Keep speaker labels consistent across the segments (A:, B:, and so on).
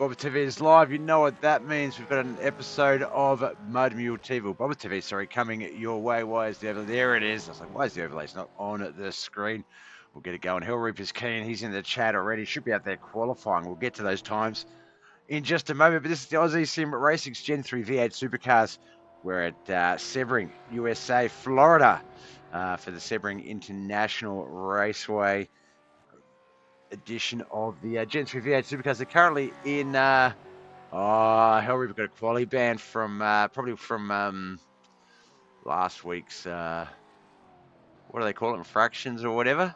A: BobbethTV is live. You know what that means. We've got an episode of Mud Mule TV, or BobbethTV, sorry, coming your way. Why is the overlay? There it is. I was like, why is the overlay? It's not on the screen. We'll get it going. Hell Reaper's keen. He's in the chat already. Should be out there qualifying. We'll get to those times in just a moment. But this is the Aussie Sim Racing's Gen 3 V8 Supercars. We're at Sebring, USA, Florida, for the Sebring International Raceway edition of the Gen 3 V8 Supercars. They're currently in hell, we've got a quality ban from probably from last week's what do they call it, infractions or whatever.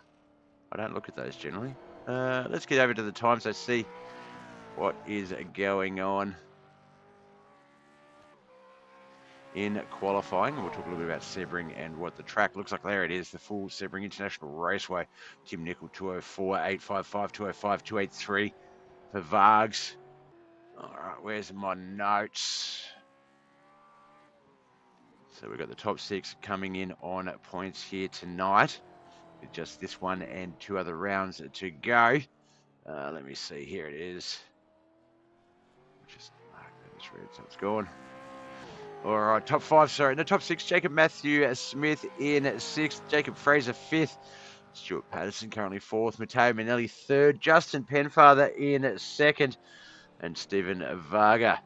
A: I don't look at those generally. Let's get over to the times. I see what is going on in qualifying. We'll talk a little bit about Sebring and what the track looks like. There it is, the full Sebring International Raceway. Tim Nickel 204.855, 205, 283 for Vargs. All right, where's my notes? So we've got the top six coming in on points here tonight with just this one and two other rounds to go. Let me see, here it is. Just mark that as red so it's gone. All right, top five, sorry. No, top six, Jacob Matthew Smith in sixth, Jacob Fraser fifth, Stuart Patterson currently fourth, Matteo Manelli third, Justin Penfather in second, and Stephen Varga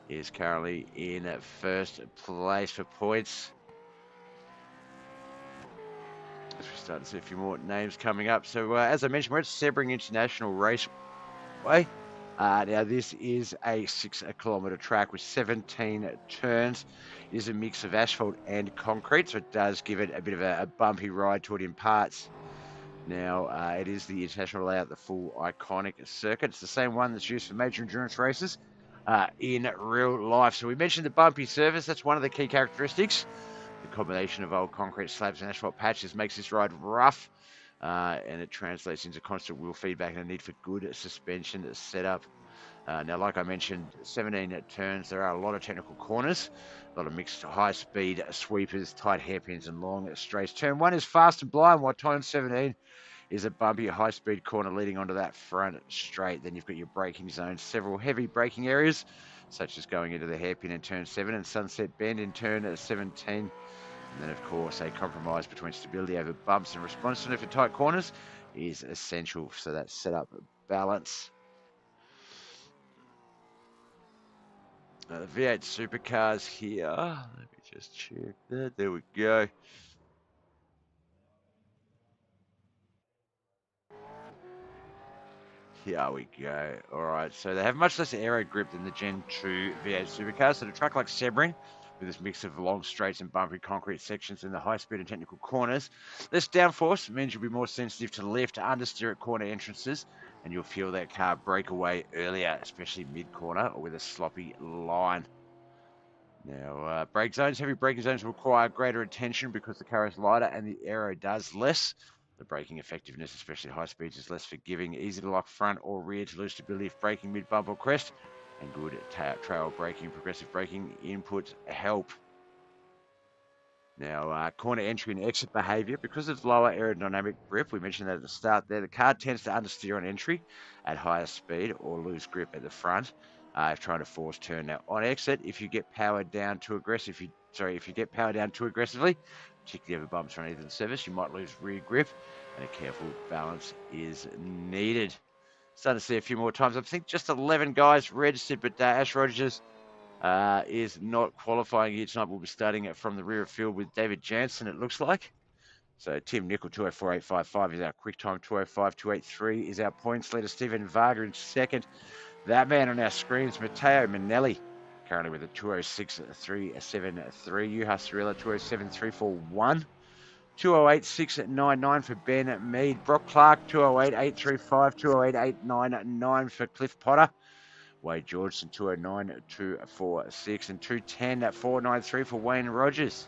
A: is currently in first place for points. As we start to see a few more names coming up. So as I mentioned, we're at Sebring International Raceway. Now this is a 6 kilometre track with 17 turns. It is a mix of asphalt and concrete, so it does give it a bit of a bumpy ride to it in parts. Now it is the international layout, the full iconic circuit. It's the same one that's used for major endurance races in real life. So we mentioned the bumpy surface. That's one of the key characteristics. The combination of old concrete slabs and asphalt patches makes this ride rough. And it translates into constant wheel feedback and a need for good suspension setup. Now, like I mentioned, 17 turns. There are a lot of technical corners, a lot of mixed high-speed sweepers, tight hairpins, and long straights. Turn 1 is fast and blind, while turn 17 is a bumpy high-speed corner leading onto that front straight. Then you've got your braking zones, several heavy braking areas, such as going into the hairpin in turn 7 and Sunset Bend in turn 17. And then, of course, a compromise between stability over bumps and responsiveness for tight corners is essential. So that setup balance. The V8 Supercars here. Let me just check that. There we go. Here we go. All right. So they have much less aero grip than the Gen 2 V8 Supercars. So to track like Sebring, with this mix of long straights and bumpy concrete sections in the high speed and technical corners. Less downforce means you'll be more sensitive to lift, understeer at corner entrances, and you'll feel that car break away earlier, especially mid-corner or with a sloppy line. Now, brake zones, heavy braking zones require greater attention because the car is lighter and the aero does less. The braking effectiveness, especially at high speeds, is less forgiving, easy to lock front or rear to lose stability if braking mid-bump or crest, and good trail braking, progressive braking inputs help. Now, corner entry and exit behaviour, because of lower aerodynamic grip, we mentioned that at the start there, the car tends to understeer on entry at higher speed or lose grip at the front if trying to force turn. Now, on exit, if you get powered down too aggressively, particularly over bumps or anything the surface, you might lose rear grip, and a careful balance is needed. Starting to see a few more times. I think just 11 guys registered, but Ash Rogers is not qualifying here tonight. We'll be starting from the rear of field with David Jansen, it looks like. So Tim Nickel, 204.855 is our quick time. 205.283 is our points leader. Stephen Varga in second. That man on our screens, Matteo Manelli, currently with a 206.373. Juha Cirilla, 207.341. 208.699 for Ben Mead. Brock Clark, 208.835, 208.899 for Cliff Potter. Wade Georgeson, 209.246, and 210.493 for Wayne Rogers.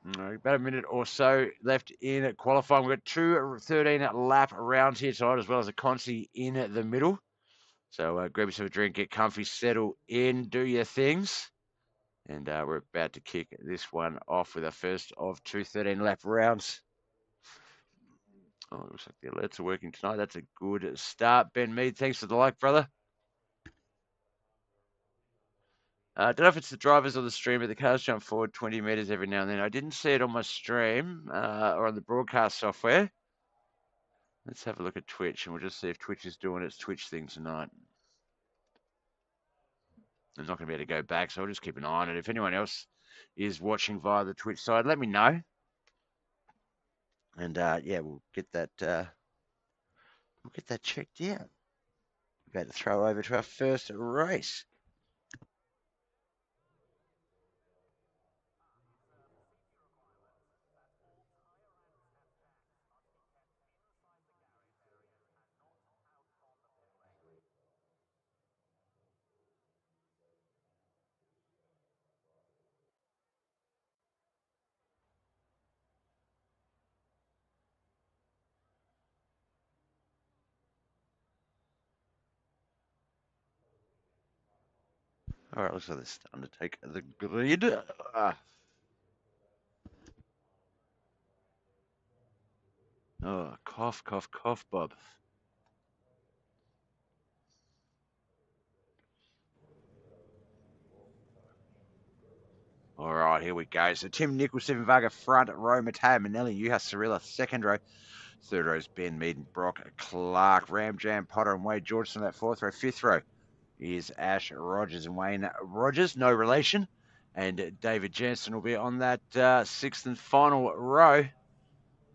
A: About a minute or so left in qualifying. We've got two 13-lap rounds here tonight, as well as a consi in the middle. So grab yourself a drink, get comfy, settle in, do your things. And we're about to kick this one off with our first of two 13-lap rounds. Oh, it looks like the alerts are working tonight. That's a good start. Ben Mead, thanks for the like, brother. I don't know if it's the drivers or the stream, but the cars jump forward 20 meters every now and then. I didn't see it on my stream or on the broadcast software. Let's have a look at Twitch, and we'll just see if Twitch is doing its Twitch thing tonight. I'm not going to be able to go back, so I'll just keep an eye on it. If anyone else is watching via the Twitch side, let me know. And yeah, we'll get that checked out. We're about to throw over to our first race. All right, looks like they're starting to take the grid. Oh, cough, cough, cough, Bob. All right, here we go. So Tim Nichols, Stephen Varga, front row, Matteo Manelli, Juha Cirilla, second row. Third row is Ben Mead, Brock Clark, Ram Jam, Potter, and Wade Georgeson. That fourth row. Fifth row is Ash Rogers and Wayne Rogers, no relation. And David Jansen will be on that sixth and final row.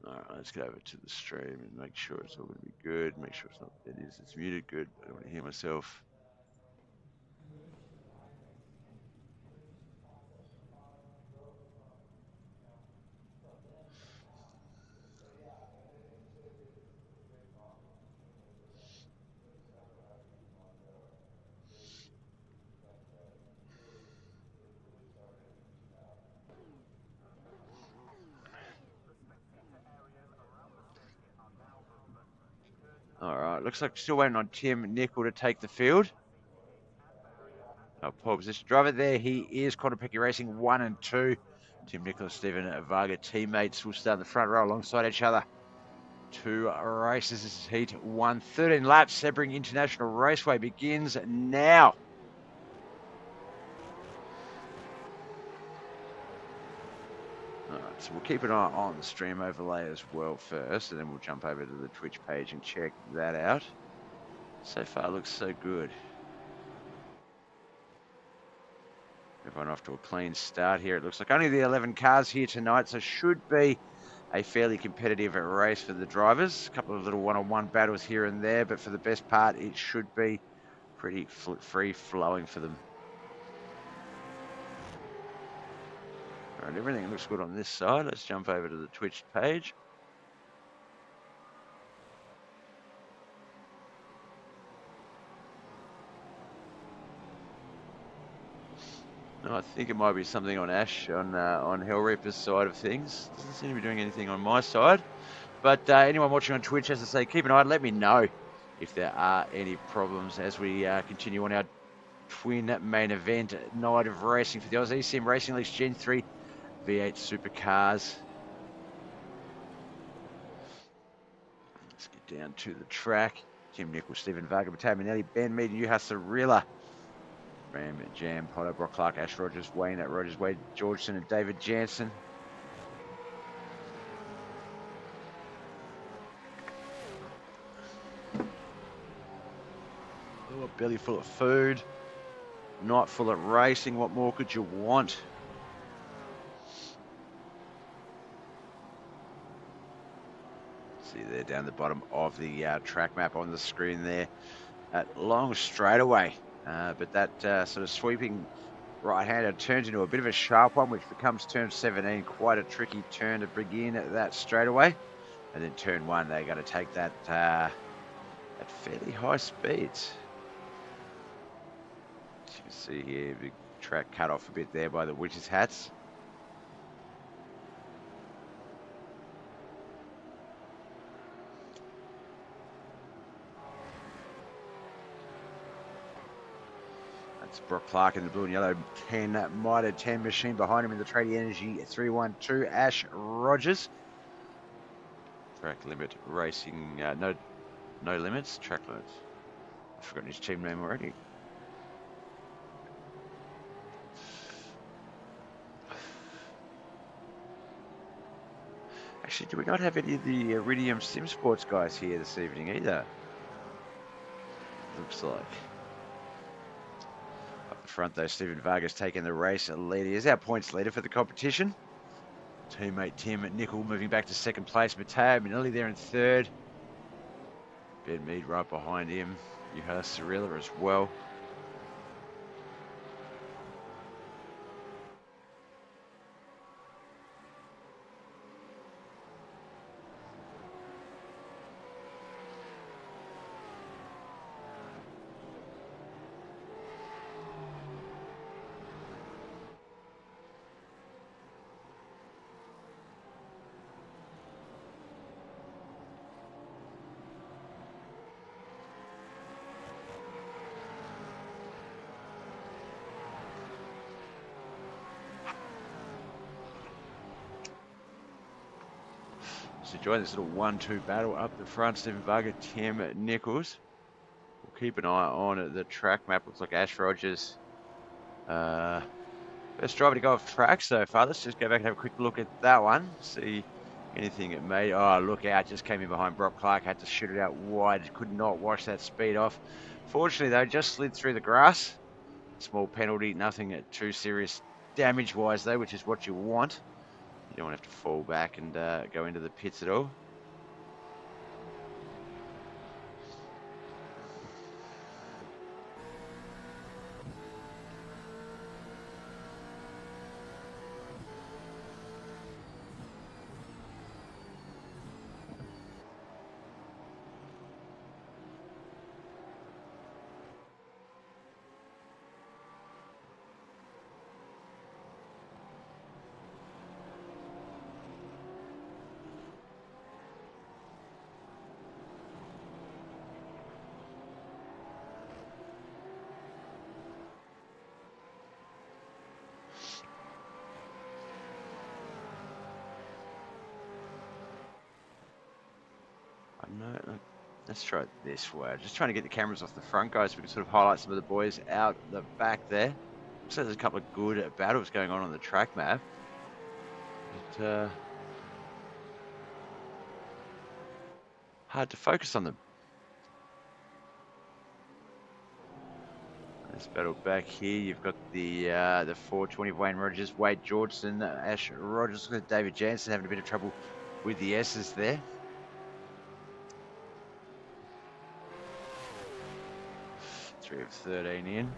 A: All right, let's get over to the stream and make sure it's all going to be good. Make sure it's not, it is, it's muted good. I don't want to hear myself. All right, looks like still waiting on Tim Nickel to take the field. Pole position driver there. He is Kontopeki Racing 1 and 2. Tim Nickel, Stephen Varga teammates will start in the front row alongside each other. Two races. This is heat 1, 13 laps. Sebring International Raceway begins now. All right, so we'll keep an eye on the stream overlay as well first, and then we'll jump over to the Twitch page and check that out. So far, looks so good. Everyone off to a clean start here. It looks like only the 11 cars here tonight, so should be a fairly competitive race for the drivers. A couple of little one-on-one battles here and there, but for the best part, it should be pretty free-flowing for them. All right, everything looks good on this side. Let's jump over to the Twitch page. No, I think it might be something on Ash, on Hellreaper's side of things. Doesn't seem to be doing anything on my side. But anyone watching on Twitch, as I say, keep an eye. Let me know if there are any problems as we continue on our twin main event night of racing for the Aussie Sim Racing League's Gen 3 V8 Supercars. Let's get down to the track. Tim Nichols, Stephen Varga, Matteo Manelli, Ben Mead, Juha Cirilla, Ram Jam, Potter, Brock Clark, Ash Rogers, Wayne Rogers, Wade Georgeson, and David Jansen. Oh, a belly full of food, night full of racing. What more could you want? See there down the bottom of the track map on the screen there, at long straightaway. But that sort of sweeping right-hander turns into a bit of a sharp one, which becomes turn 17, quite a tricky turn to begin that straightaway. And then turn 1, they're going to take that at fairly high speeds. As you can see here, big track cut off a bit there by the witches' hats. It's Brock Clark in the blue and yellow 10 Mitre 10 machine behind him in the Tradie Energy 312 Ash Rogers. Track limit racing, no limits, track limits. I've forgotten his team name already. Actually, do we not have any of the Iridium Sim Sports guys here this evening either? Looks like. Up the front though, Stephen Vargas taking the race lead. He is our points leader for the competition. Teammate Tim Nickel moving back to second place. Matteo Manelli there in third. Ben Mead right behind him. Juha Cirilla as well. So join this little 1-2 battle up the front. Stephen Varga, Tim Nichols. We'll keep an eye on the track map. Looks like Ash Rogers. Best driver to go off track so far. Let's just go back and have a quick look at that one. See anything it made. Oh, look out. Just came in behind Brock Clark. Had to shoot it out wide. Could not wash that speed off. Fortunately, though, just slid through the grass. Small penalty. Nothing too serious damage-wise, though, which is what you want. You don't want to have to fall back and go into the pits at all. No, let's try it this way. Just trying to get the cameras off the front, guys. So we can sort of highlight some of the boys out the back there. Looks like there's a couple of good battles going on the track map. But, hard to focus on them. This battle back here, you've got the 420 of Wayne Rogers, Wade Georgeson, Ash Rogers, David Jansen having a bit of trouble with the S's there. Three of 13 in.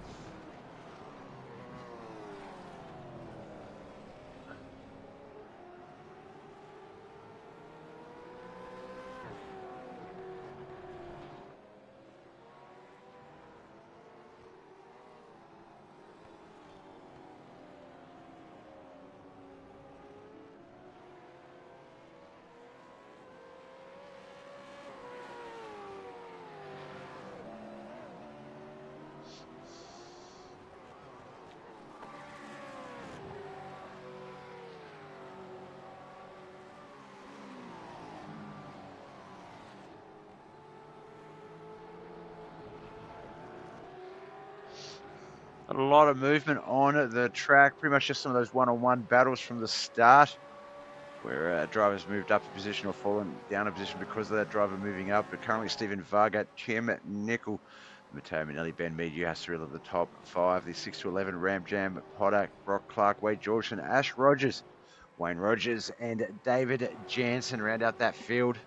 A: A lot of movement on the track, pretty much just some of those one-on-one battles from the start, where drivers moved up a position or fallen down a position because of that driver moving up. But currently Stephen Varga, Tim Nickel, Matteo Manelli, Ben Mead, Juha Cirilla at the top 5. The 6-11 Ram Jam, Potter, Brock Clark, Wade Georgeson, Ash Rogers, Wayne Rogers and David Jansen round out that field.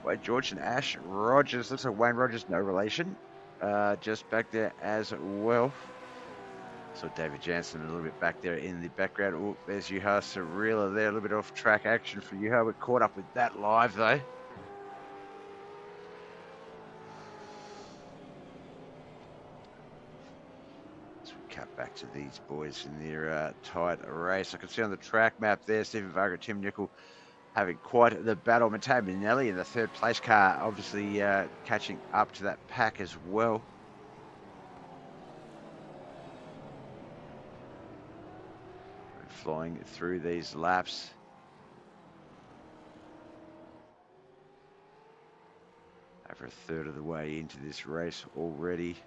A: Wade George and Ash Rogers. Looks like Wayne Rogers, no relation. Just back there as well. So David Jansen a little bit back there in the background. Oh, there's Juha Sarila there. A little bit off track action for Juha. We're caught up with that live though. As we cut back to these boys in their tight race. I can see on the track map there, Stephen Varga, Tim Nicol having quite the battle. Matteo Minelli in the third place car, obviously catching up to that pack as well. Flying through these laps. Over a third of the way into this race already.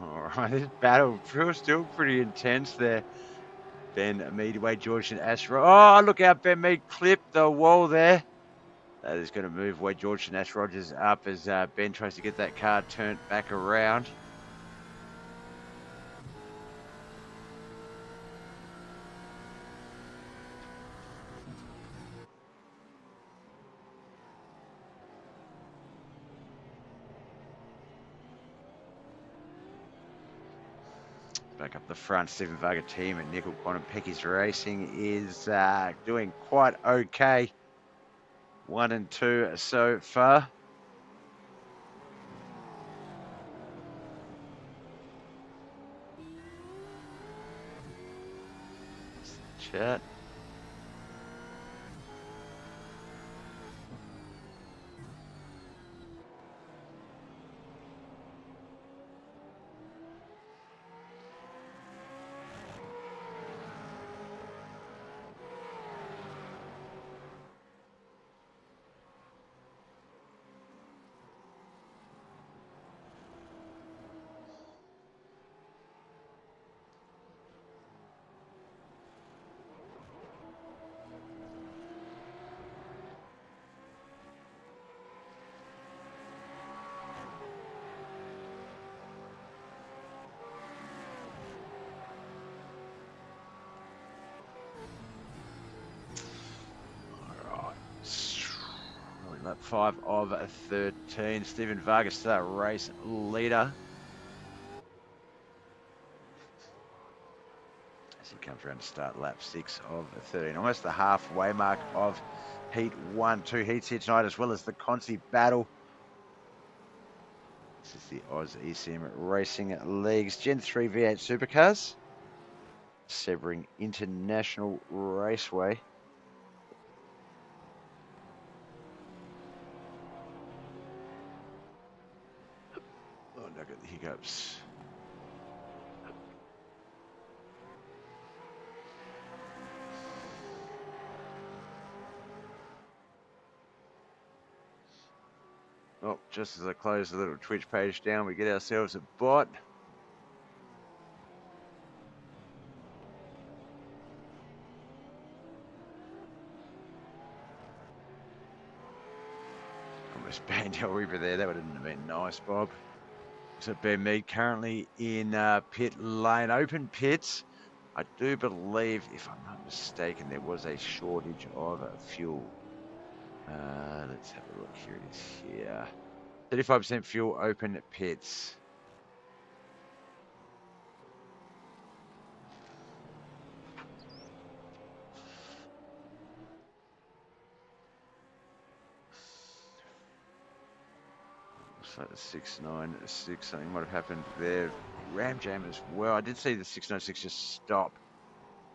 A: All right, this battle feels still pretty intense there. Ben Mead away, George and Ashra. Oh, look out, Ben Mead clipped the wall there. That is going to move away George and Ash Rogers up as Ben tries to get that car turned back around. Back up the front, Stephen Varga team and Nickel Quantum Pecky's Racing is doing quite okay. 1 and 2 so far. Chat. Lap 5 of 13. Stephen Vargas, that race leader. As he comes around to start lap 6 of 13. Almost the halfway mark of Heat 1. 2 heats here tonight, as well as the Consi battle. This is the Oz ECM Racing Leagues Gen 3 V8 Supercars. Sebring International Raceway. Oh, no, I got the hiccups. Oh, just as I close the little Twitch page down, we get ourselves a bot. Almost banned El Reaper there. That would have been nice, Bob. So Ben Mead currently in pit lane, open pits. I do believe, if I'm not mistaken, there was a shortage of fuel. Let's have a look. Here it is here. 35% fuel, open pits. Looks like the 696, something might have happened there. Ram jam as well. I did see the 696 just stop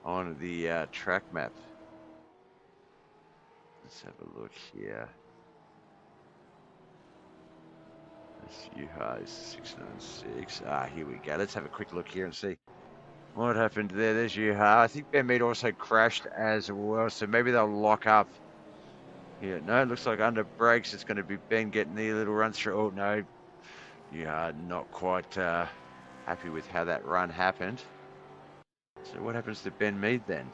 A: on the track map. Let's have a look here. This UHA is 696. Here we go. Let's have a quick look here and see what happened there. There's UHA. I think Ben Mead also crashed as well, so maybe they'll lock up. Yeah, no, it looks like under brakes it's going to be Ben getting the little run through. Oh, no. UHA not quite happy with how that run happened. So what happens to Ben Mead then?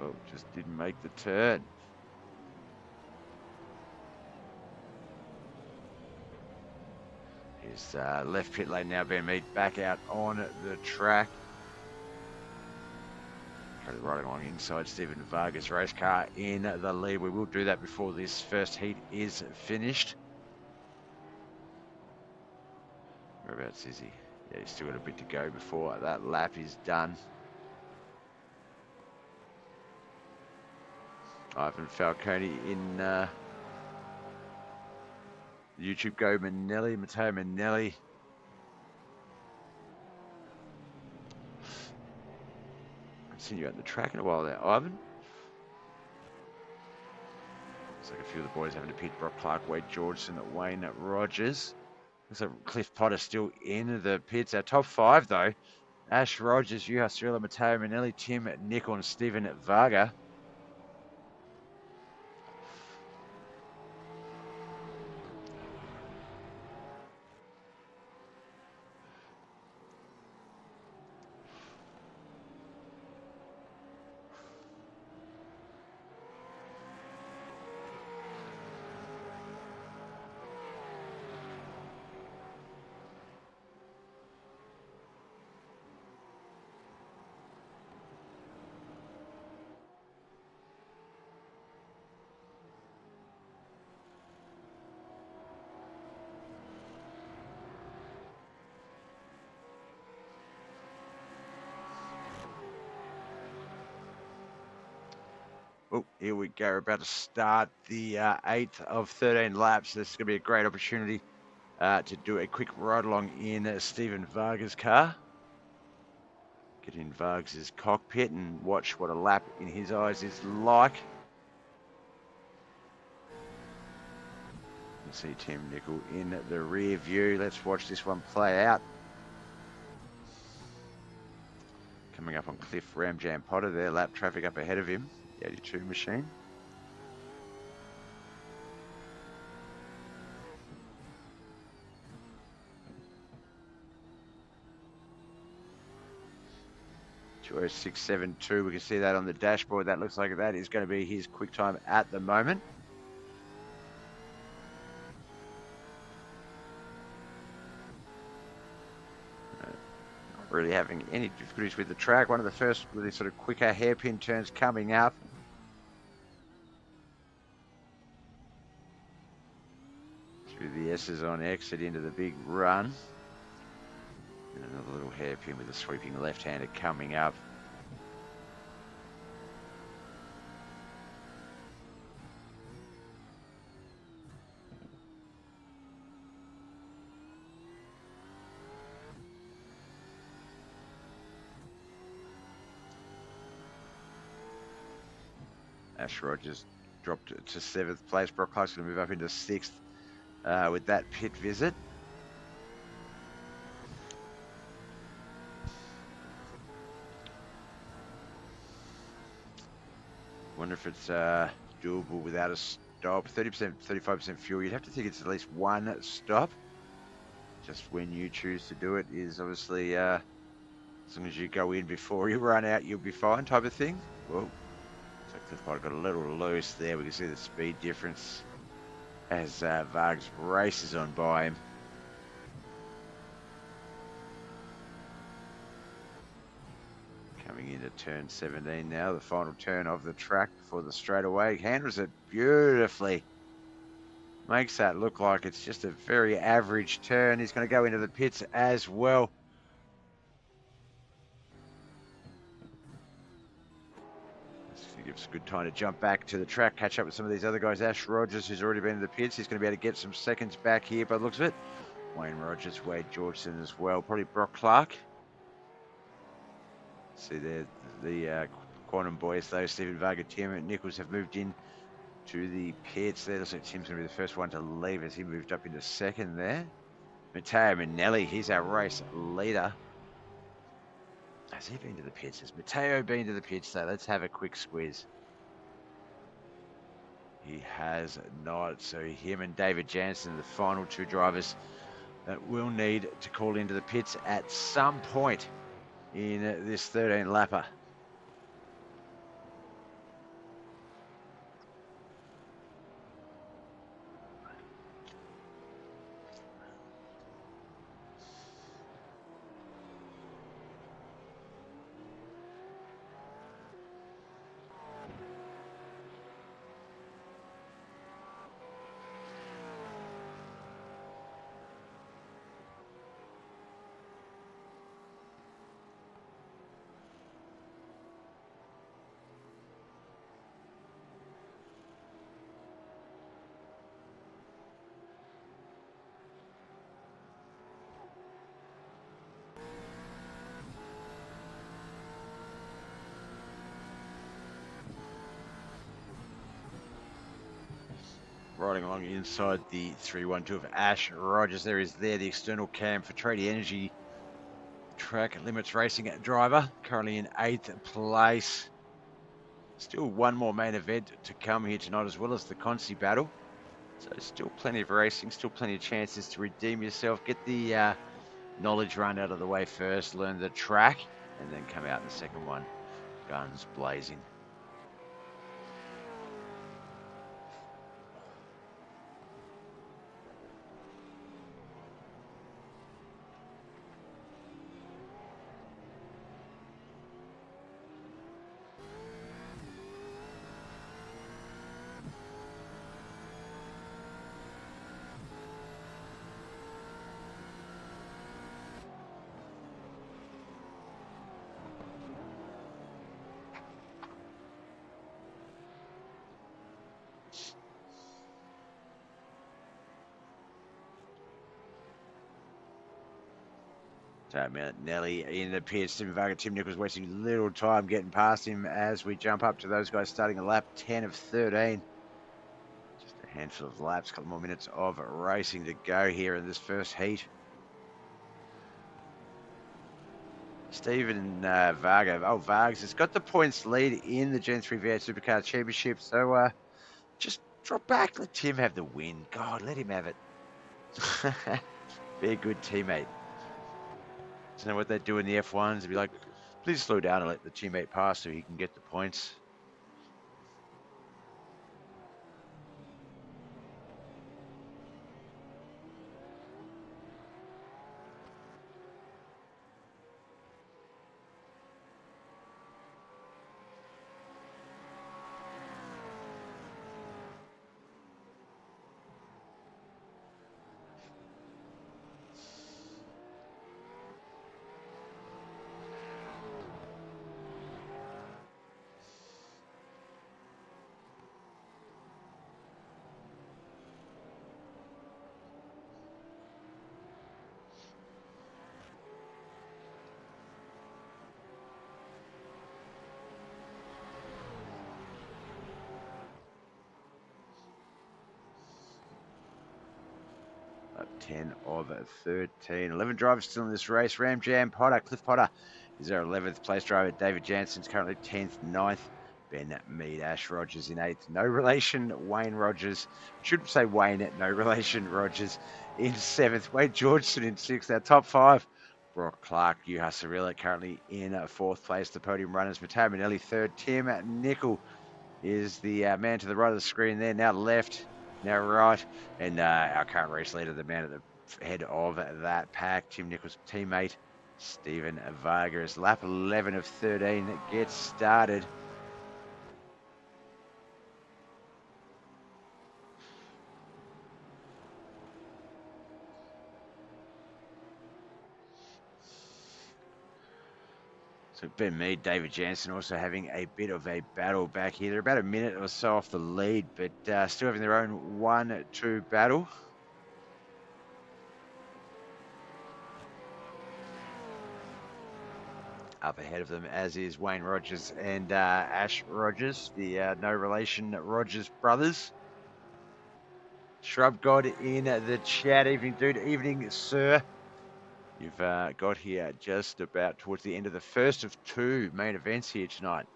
A: Oh, just didn't make the turn. His left pit lane now, Ben Mead back out on the track. Right along inside Stephen Vargas' race car in the lead. We will do that before this first heat is finished. Whereabouts is he? Yeah, he's still got a bit to go before that lap is done. Ivan Falcone in YouTube. Go Manelli, Matteo Manelli. I've seen you out the track in a while there, Ivan. Looks like a few of the boys having to pit. Brock Clark, Wade Georgeson, Wayne Rogers. Looks like Cliff Potter still in the pits. Our top five, though. Ash Rogers, Juha Cirilla, Matteo Manelli, Tim Nicol, and Stephen Varga. Oh, here we go. We're about to start the 8th of 13 laps. This is going to be a great opportunity to do a quick ride along in Stephen Vargas' car. Get in Vargas' cockpit and watch what a lap in his eyes is like. You see Tim Nicol in the rear view. Let's watch this one play out. Coming up on Cliff Ramjam Potter there. Lap traffic up ahead of him. 82 machine. .206.72. We can see that on the dashboard. That looks like that is going to be his quick time at the moment. Not really having any difficulties with the track. One of the first really sort of quicker hairpin turns coming up. Through the S's on exit into the big run. And another little hairpin with a sweeping left-hander coming up. Ash Rogers dropped to 7th place. Brock Clark's going to move up into 6th with that pit visit. Wonder if it's doable without a stop. 30%, 35% fuel. You'd have to think it's at least one stop. Just when you choose to do it is obviously, as long as you go in before you run out, you'll be fine type of thing. Whoa. So Cliff Potter got a little loose there. We can see the speed difference as Vargas races on by him. Coming into turn 17 now, the final turn of the track before the straightaway. Handles it beautifully. Makes that look like it's just a very average turn. He's going to go into the pits as well. Gives a good time to jump back to the track, catch up with some of these other guys. Ash Rogers, who's already been in the pits, he's going to be able to get some seconds back here by the looks of it. Wayne Rogers, Wade Georgeson as well. Probably Brock Clark. See there, the Quantum boys, though. Stephen Varga, Tim and Nichols have moved in to the pits. There looks like Tim's going to be the first one to leave as he moved up into second there. Matteo Manelli, he's our race leader. Has he been to the pits? Has Matteo been to the pits? So let's have a quick squeeze. He has not. So him and David Jansen, the final two drivers that will need to call into the pits at some point in this 13 lapper. Riding along inside the 312 of Ash Rogers. There is the external cam for Tradie Energy Track Limits Racing driver, currently in 8th place. Still one more main event to come here tonight, as well as the Consi battle. So still plenty of racing, still plenty of chances to redeem yourself. Get the knowledge run out of the way first, learn the track, and then come out in the second one, guns blazing. So Nelly in the pits. Tim Varga, Tim Nichols wasting little time getting past him as we jump up to those guys starting a lap 10 of 13. Just a handful of laps, a couple more minutes of racing to go here in this first heat. Stephen Varga. Oh, Vargas has got the points lead in the Gen 3 V8 Supercars Championship. So just drop back. Let Tim have the win. God, let him have it. Be a good teammate. You know what they do in the F1s? They'd be like, please slow down and let the teammate pass so he can get the points. Up 10 of 13. 11 drivers still in this race. Ram Jam Potter, Cliff Potter is our 11th place driver. David Jansen's currently 10th, 9th. Ben Mead, Ash Rogers in 8th. No relation, Wayne Rogers. Should say Wayne, no relation, Rogers in 7th. Wade Georgeson in 6th. Our top 5. Brock Clark, Juha Cirillo currently in 4th place. The podium runners, Matteo Manelli 3rd. Tim Nickel is the man to the right of the screen there. Now left, now right. And our current race leader, the man at the head of that pack, Tim Nichols' teammate, Stephen Varga, is lap 11 of 13 that gets started. So Ben Mead, David Jansen also having a bit of a battle back here. They're about a minute or so off the lead, but still having their own 1-2 battle. up ahead of them, as is Wayne Rogers and Ash Rogers, the no relation Rogers brothers. Shrub God in the chat. Evening, dude. Evening, sir. You've got here just about towards the end of the first of two main events here tonight.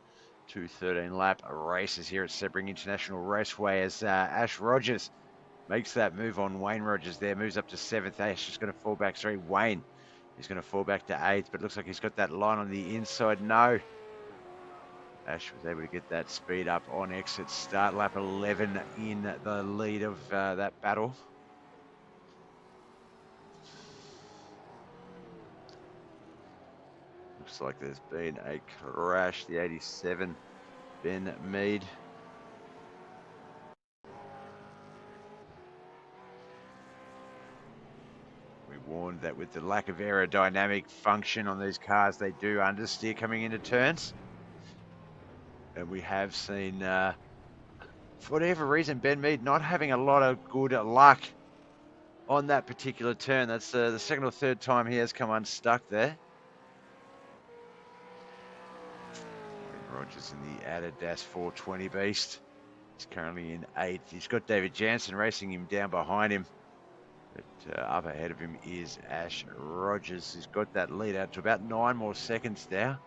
A: 2 13-lap races here at Sebring International Raceway as Ash Rogers makes that move on Wayne Rogers there. Moves up to 7th. Ash is going to fall back. Sorry, Wayne is going to fall back to 8th, but looks like he's got that line on the inside. No. Ash was able to get that speed up on exit start. Lap 11 in the lead of that battle. Looks like there's been a crash. The 87, Ben Mead. We warned that with the lack of aerodynamic function on these cars, they do understeer coming into turns. And we have seen, for whatever reason, Ben Mead not having a lot of good luck on that particular turn. That's the second or third time he has come unstuck there. Rogers in the Adidas 420 beast. He's currently in 8th. He's got David Jansen racing him down behind him. But up ahead of him is Ash Rogers. He's got that lead out to about 9 more seconds now.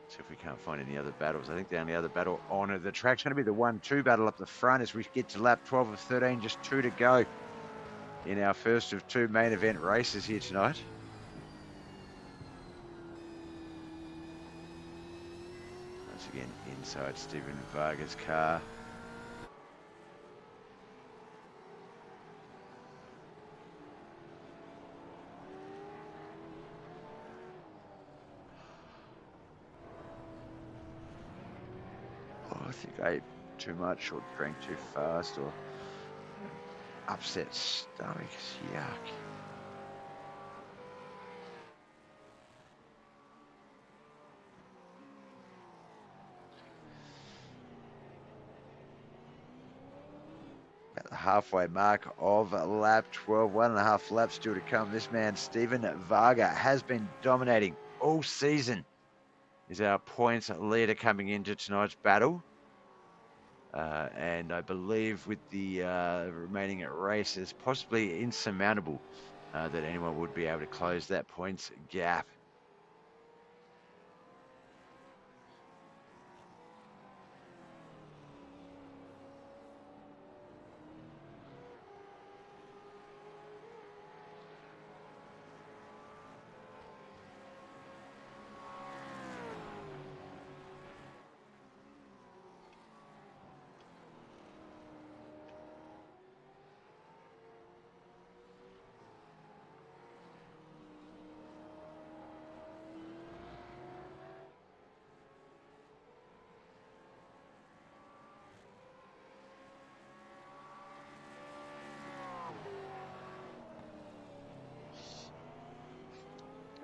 A: See if we can't find any other battles. I think the only other battle on the track's going to be the 1-2 battle up the front as we get to lap 12 of 13. Just 2 to go in our first of 2 main event races here tonight. Once again, inside Stephen Varga's car. I think I ate too much or drank too fast or upset stomach. Yuck. At the halfway mark of lap 12, 1.5 laps still to come. This man, Stephen Varga, has been dominating all season. Is our points leader coming into tonight's battle. And I believe with the remaining races, possibly insurmountable that anyone would be able to close that points gap.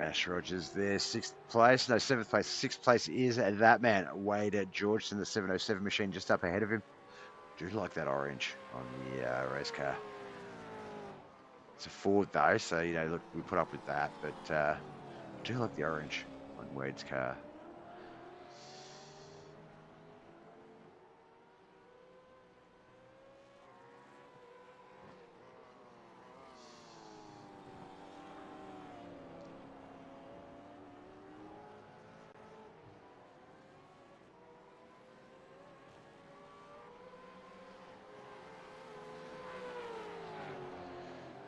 A: Ash Rogers there, 6th place. No, 7th place. 6th place is that man, Wade Georgeson, the 707 machine, just up ahead of him. Do like that orange on the race car. It's a Ford though, so, you know, look, we put up with that. But I do like the orange on Wade's car.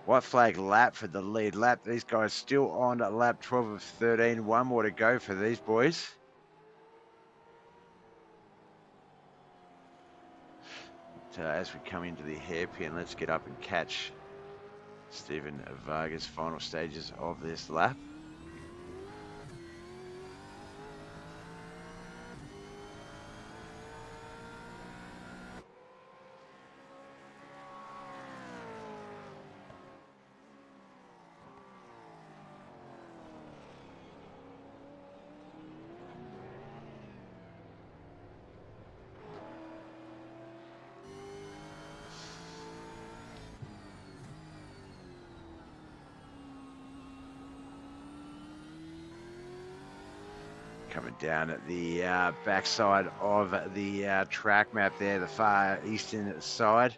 A: White flag lap for the lead lap. These guys still on lap 12 of 13. 1 more to go for these boys. But, as we come into the hairpin, let's get up and catch Stephen Varga's final stages of this lap. Coming down at the backside of the track map there, the far eastern side.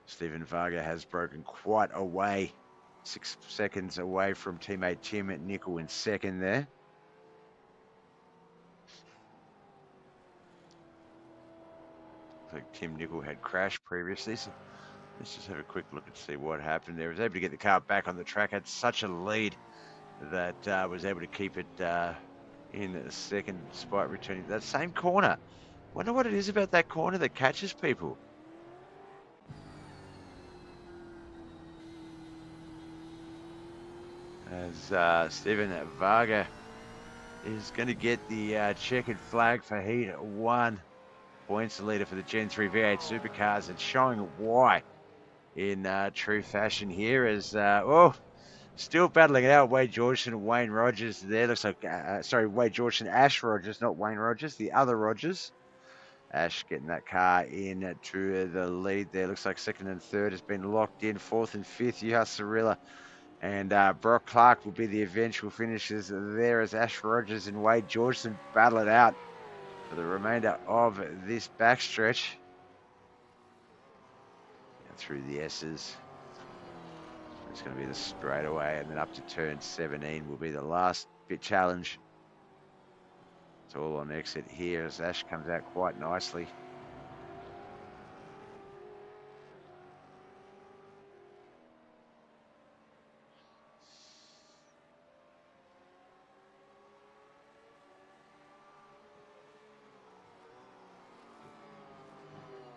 A: Stephen Varga has broken quite away, 6 seconds away from teammate Tim Nickel in second there. Looks like Tim Nickel had crashed previously, so let's just have a quick look and see what happened there. He was able to get the car back on the track, had such a lead that was able to keep it in the second spot, returning to that same corner. Wonder what it is about that corner that catches people. As Stephen Varga is going to get the checkered flag for heat 1. Points the leader for the Gen 3 V8 Supercars, and showing why in true fashion here as, still battling it out. Wade Georgeson and Wayne Rogers there. Looks like, sorry, Wade Georgeson, Ash Rogers, not Wayne Rogers, the other Rogers. Ash getting that car in to the lead there. Looks like second and third has been locked in. Fourth and fifth, Juha Cirilla and Brock Clark will be the eventual finishers there as Ash Rogers and Wade Georgeson battle it out for the remainder of this backstretch. And through the S's. It's going to be the straightaway, and then up to turn 17 will be the last bit challenge. It's all on exit here as Ash comes out quite nicely.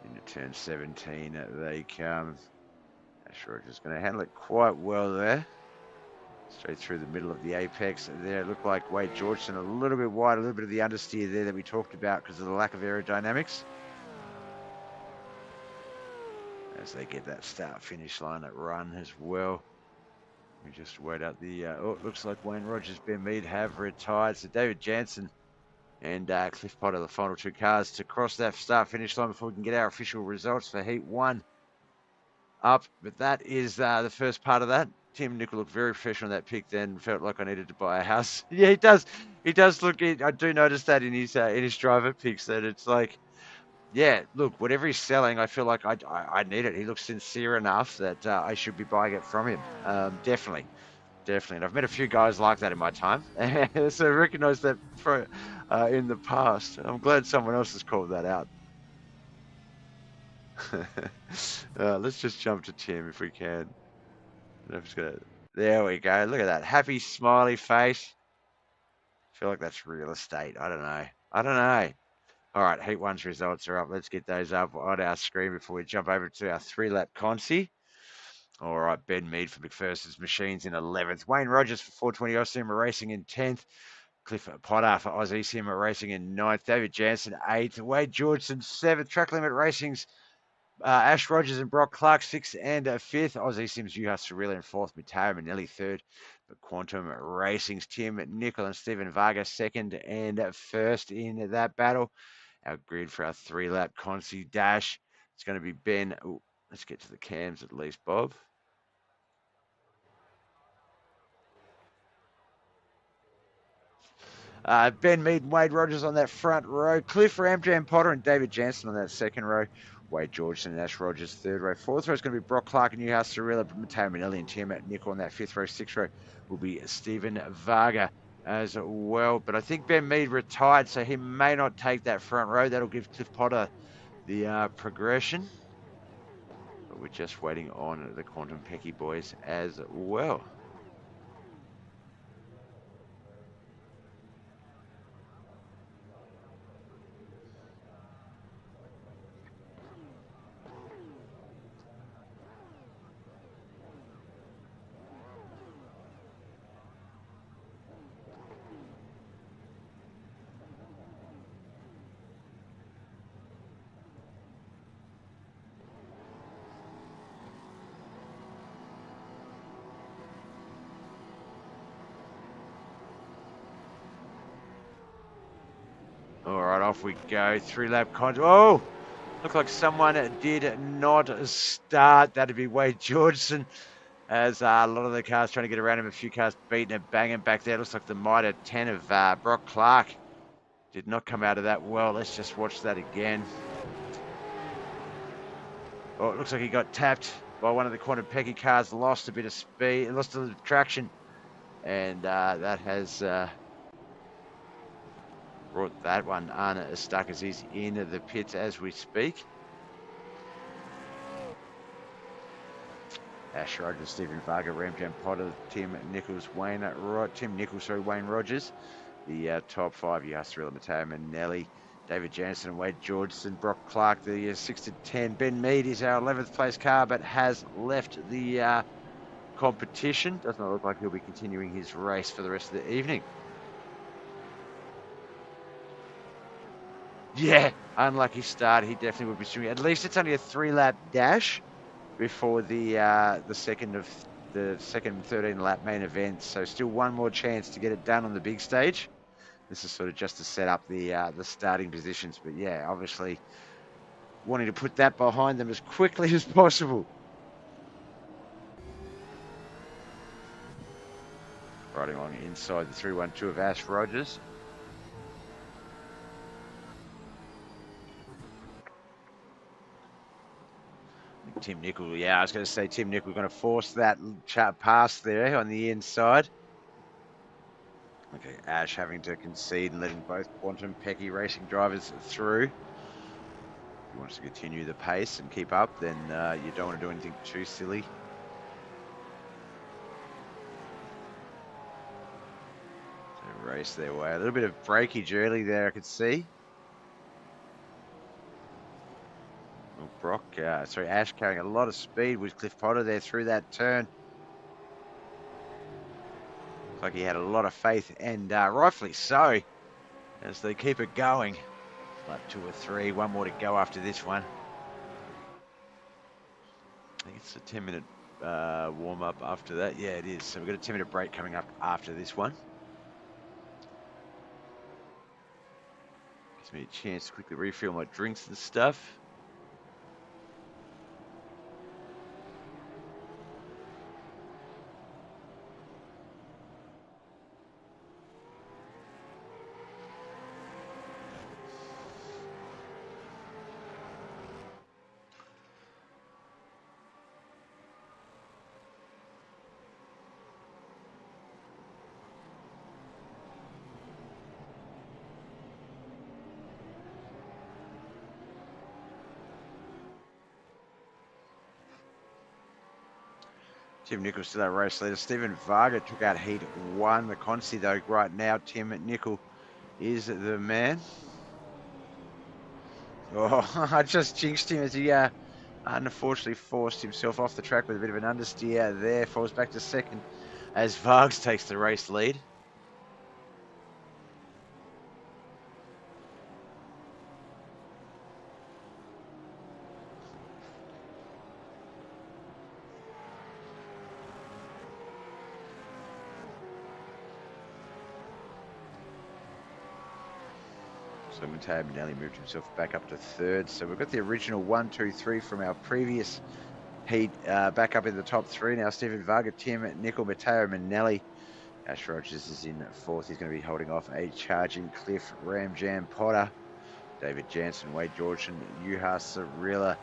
A: Into turn 17 they come. Ash Rogers going to handle it quite well there. Straight through the middle of the apex there. It looked like Wade Georgeson a little bit wide, a little bit of the understeer there that we talked about because of the lack of aerodynamics. As they get that start-finish line at run as well. We just wait out the, it looks like Wayne Rogers, Ben Mead have retired. So David Jansen and Cliff Potter, the final 2 cars to cross that start-finish line before we can get our official results for Heat 1 up. But that is the first part of that. Tim Nickel looked very professional in that pick then. Felt like I needed to buy a house. Yeah, he does. He does look, I do notice that in his driver picks that it's like, yeah, look, whatever he's selling, I feel like I need it. He looks sincere enough that I should be buying it from him. Definitely. And I've met a few guys like that in my time. So I recognize that in the past. I'm glad someone else has called that out. Let's just jump to Tim if we can. There we go. Look at that. Happy, smiley face. I feel like that's real estate. I don't know. All right, Heat 1's results are up. Let's get those up on our screen before we jump over to our 3-lap consi. All right, Ben Mead for McPherson's Machines in 11th. Wayne Rogers for 420 Aussie Racing in 10th. Cliff Potter for Aussie Simmer Racing in 9th. David Jansen 8th. Wade Georgeson 7th. Track Limit Racing's Ash Rogers and Brock Clark 6th and 5th. Aussie Sims Juha Cirilla in 4th. Mateo Manelli 3rd. But Quantum Racing's Tim Nickel and Stephen Varga 2nd and 1st in that battle. Our grid for our 3-lap consi dash. It's going to be Ben. Ooh, let's get to the cams at least, Bob. Ben Mead and Wade Rogers on that front row. Cliff Ramjam Potter and David Jansen on that second row. Wade Georgeson and Ash Rogers third row. Fourth row is going to be Brock Clark and Juha Cirilla, Mateo Manelli and Tim Nickel on that fifth row. Sixth row will be Stephen Varga as well. But I think Ben Mead retired, so he may not take that front row. That'll give Cliff Potter the progression. But we're just waiting on the Quantum Pecky boys as well. All right, off we go. 3-lap con. Oh, looked like someone did not start. That'd be Wade Georgeson, as a lot of the cars trying to get around him. A few cars beating and banging back there. Looks like the Mitre 10 of Brock Clark Did not come out of that well. Let's just watch that again. Oh, it looks like he got tapped by one of the Quantum Pecky cars, lost a bit of speed, lost a little traction, and that has brought that one unstuck as he's in the pits as we speak. Ash Rogers, Stephen Varga, Ramjam Potter, Tim Nichols, Wayne Rogers. The top five, Yasrilla, Matteo Manelli, David Jansen and Wade Georgeson, Brock Clark, the 6 to 10. Ben Mead is our 11th place car, but has left the competition. Does not look like he'll be continuing his race for the rest of the evening. Yeah, unlucky start. He definitely would be doing. At least it's only a 3-lap dash before the second 13-lap main event. So still one more chance to get it done on the big stage. This is sort of just to set up the starting positions. But yeah, obviously wanting to put that behind them as quickly as possible. Riding along inside the 312 of Ash Rogers. Tim Nichol, yeah, I was going to say Tim Nichol going to force that pass there on the inside. Okay, Ash having to concede and letting both Quantum Pecky racing drivers through. If he wants to continue the pace and keep up, then you don't want to do anything too silly. So race their way. A little bit of breakage early there, I could see. Well, Ash carrying a lot of speed with Cliff Potter there through that turn. Looks like he had a lot of faith, and rightfully so, as they keep it going. Lap 2 or 3, one more to go after this one. I think it's a 10-minute warm-up after that. Yeah, it is. So we've got a 10-minute break coming up after this one. Gives me a chance to quickly refill my drinks and stuff. Tim Nichols still our race leader. Stephen Varga took out heat 1. The Consi, though, right now, Tim Nichol is the man. Oh, I just jinxed him as he unfortunately forced himself off the track with a bit of an understeer there. Falls back to second as Vargs takes the race lead. So Matteo Manelli moved himself back up to third. So we've got the original 1, 2, 3 from our previous heat back up in the top 3 now. Stephen Varga, Tim Nichol, Matteo Manelli. Ash Rogers is in fourth. He's going to be holding off a charging Cliff Ramjam Potter. David Jansen, Wade Georgeson, Juha Cirilla,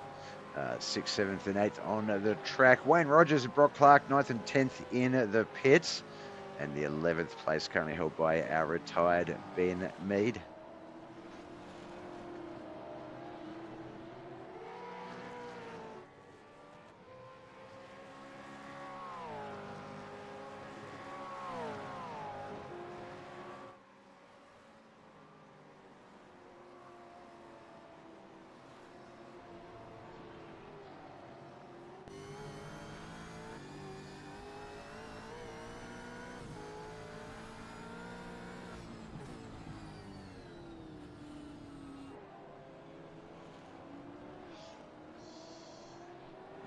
A: 6th, 7th and 8th on the track. Wayne Rogers and Brock Clark, 9th and 10th in the pits. And the 11th place currently held by our retired Ben Mead.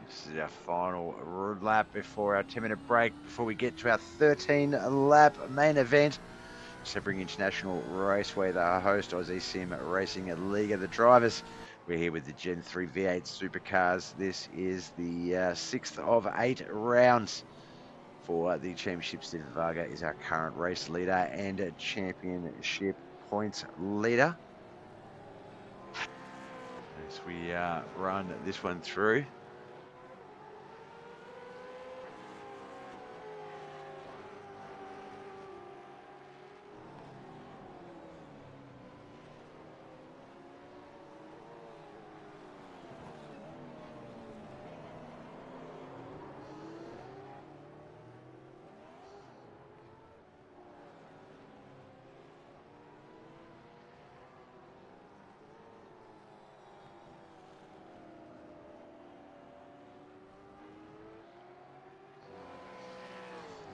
A: This is our final lap before our 10-minute break, before we get to our 13-lap main event. Sebring International Raceway, the host, Aussie Sim Racing League of the Drivers. We're here with the Gen 3 V8 Supercars. This is the 6th of 8 rounds for the championship. Stephen Varga is our current race leader and championship points leader. As we run this one through.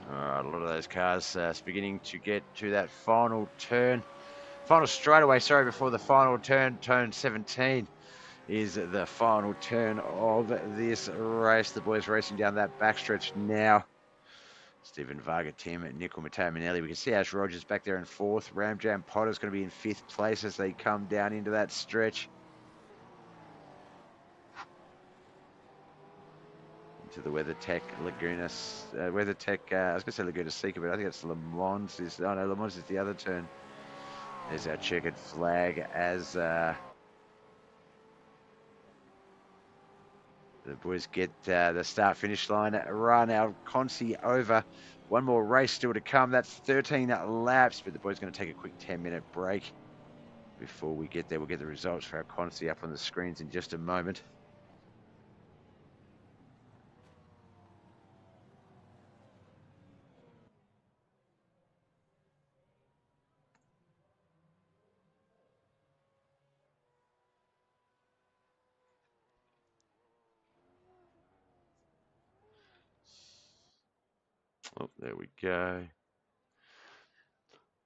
A: All right, a lot of those cars beginning to get to that final turn. Final straightaway, sorry, before the final turn. Turn 17 is the final turn of this race. The boys racing down that backstretch now. Stephen Varga, Tim, Nickel, Matteo Manelli. We can see Ash Rogers back there in fourth. Ram Jam Potter's going to be in fifth place as they come down into that stretch. To the WeatherTech Laguna, WeatherTech, I was going to say Laguna Seca, but I think it's Le Mans. Oh no, Le Mans is the other turn. There's our checkered flag as the boys get the start-finish line run. Our Consi over. One more race still to come. That's 13 laps, but the boys going to take a quick 10-minute break before we get there. We'll get the results for our Consi up on the screens in just a moment. Oh, there we go.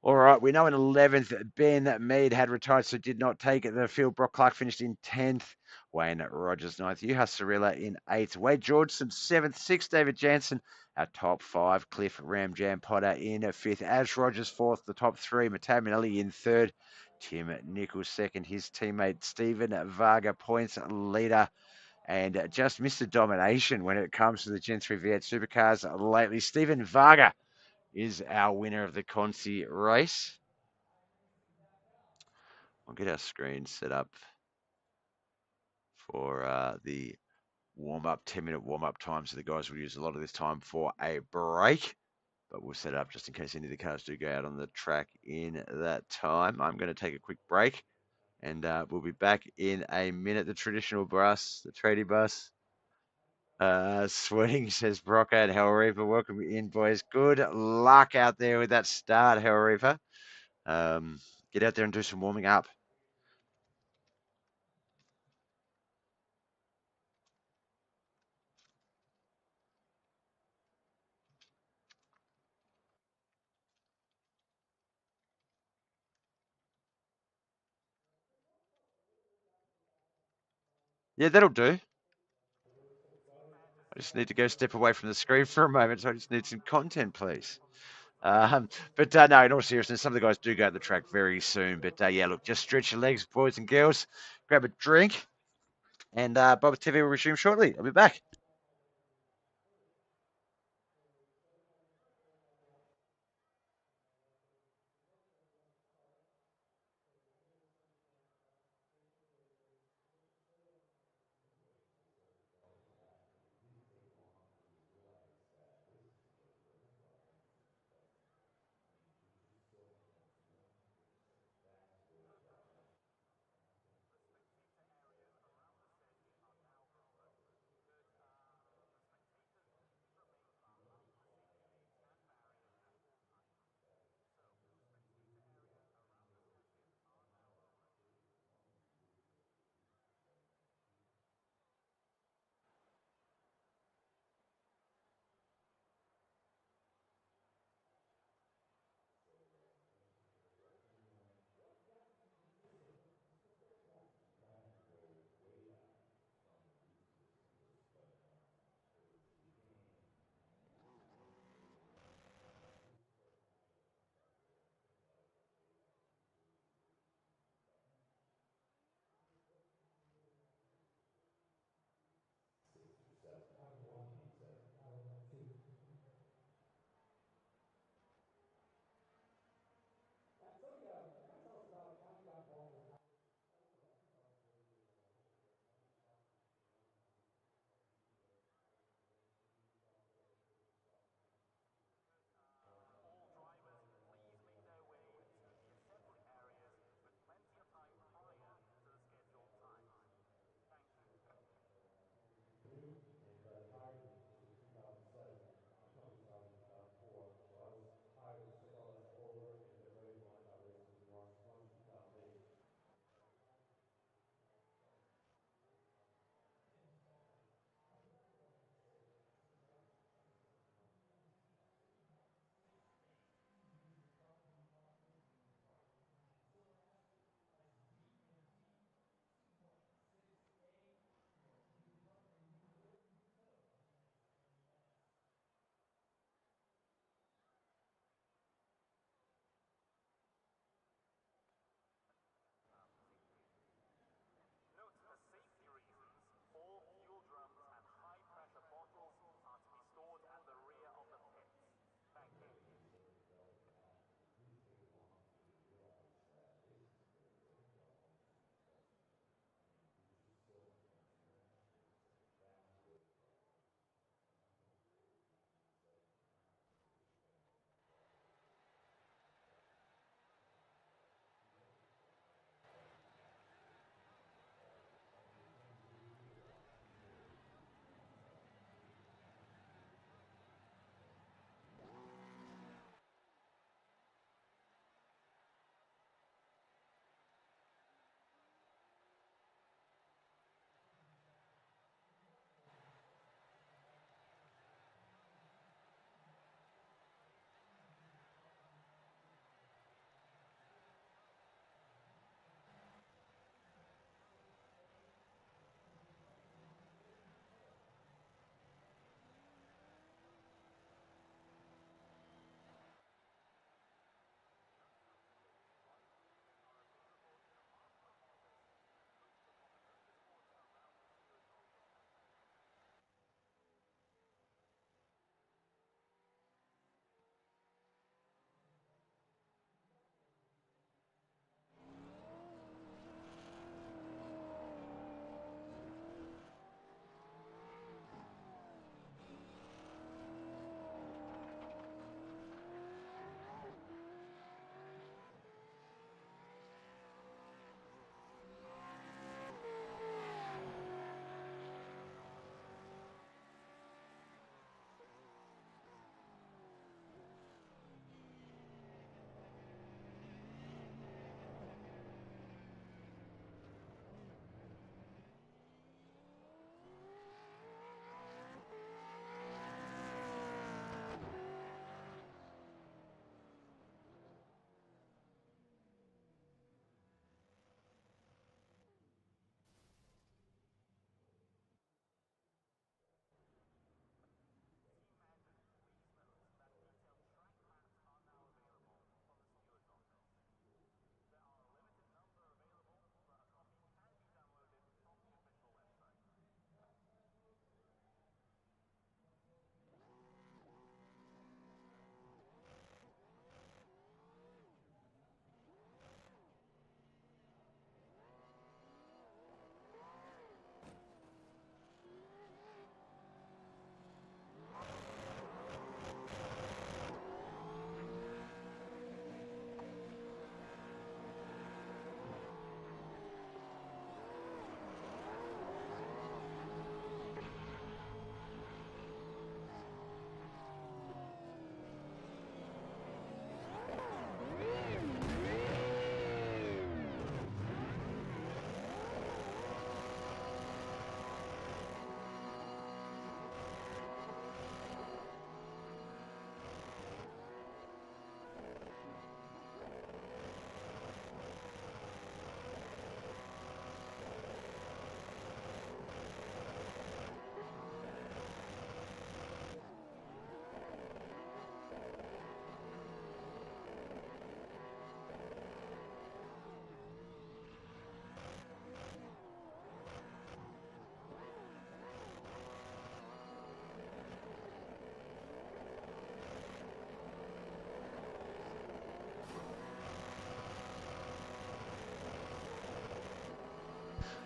A: All right, we know in 11th, Ben Mead had retired, so did not take it. The field. Brock Clark finished in 10th. Wayne Rogers 9th. Juha Cirilla in 8th. Wade Georgeson 7th. 6th, David Jansen. Our top 5, Cliff Ram Jam Potter in 5th. Ash Rogers 4th. The top 3, Matteo Minelli in 3rd. Tim Nichols 2nd. His teammate Stephen Varga points leader. And just Mr. Domination when it comes to the Gen 3 V8 Supercars lately. Stephen Varga is our winner of the Consi race. We'll get our screen set up for the warm-up, 10-minute warm-up time, so the guys will use a lot of this time for a break, but we'll set it up just in case any of the cars do go out on the track in that time. I'm going to take a quick break, and we'll be back in a minute. The traditional bus, the tradie bus, sweating, says Brocco and Hell Reaper. Welcome in, boys. Good luck out there with that start, Hell Reaper. Get out there and do some warming up. Yeah, that'll do. I just need to go step away from the screen for a moment, so I just need some content, please. But no, in all seriousness, some of the guys do go to the track very soon. But yeah, look, just stretch your legs, boys and girls. Grab a drink, and BobbethTV will resume shortly. I'll be back.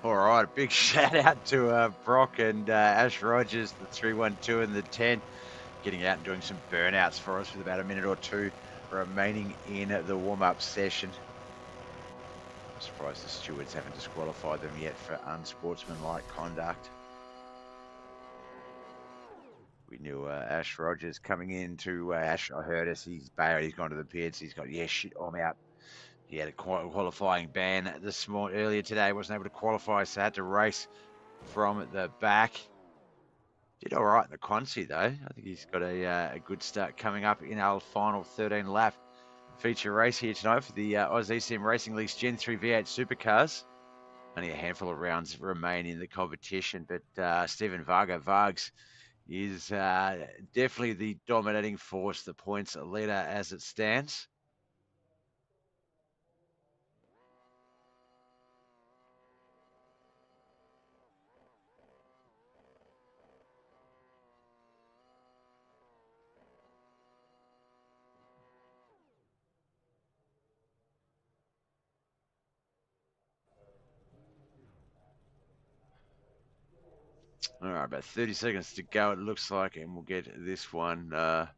A: All right, a big shout out to Brock and Ash Rogers, the 312 and the 10, getting out and doing some burnouts for us with about a minute or two remaining in the warm-up session. I'm surprised the stewards haven't disqualified them yet for unsportsmanlike conduct. We knew Ash Rogers coming into Ash. I heard us. He's bailed. He's gone to the pits. He's got, yeah, shit, I'm out. He had a qualifying ban earlier today. Wasn't able to qualify, so had to race from the back. Did all right in the Cruisey though. I think he's got a good start coming up in our final 13 lap feature race here tonight for the Oz ECM Racing League's Gen 3 V8 Supercars. Only a handful of rounds remain in the competition, but Stephen Vargas is definitely the dominating force, the points leader as it stands. All right, about 30 seconds to go, it looks like, and we'll get this one. Make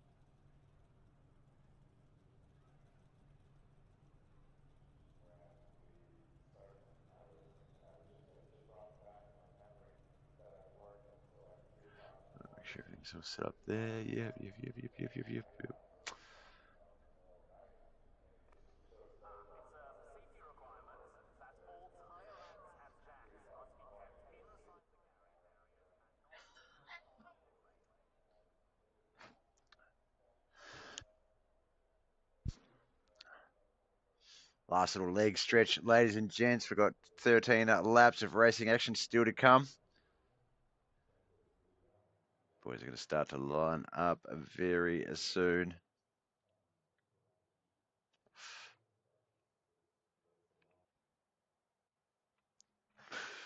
A: sure everything's all set up there. Yep. Last little leg stretch, ladies and gents. We've got 13 laps of racing action still to come. Boys are going to start to line up very soon.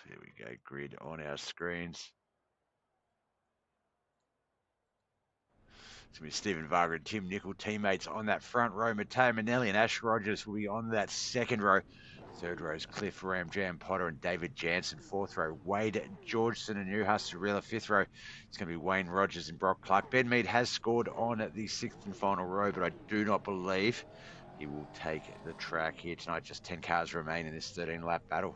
A: Here we go, grid on our screens. It's going to be Stephen Varga and Tim Nicol, teammates on that front row. Matteo Manelli and Ash Rogers will be on that second row. Third row is Cliff Ramjam Potter and David Jansen. Fourth row, Wade Georgeson and Juha Surila. Fifth row, it's going to be Wayne Rogers and Brock Clark. Ben Mead has scored on the sixth and final row, but I do not believe he will take the track here tonight. Just 10 cars remain in this 13-lap battle.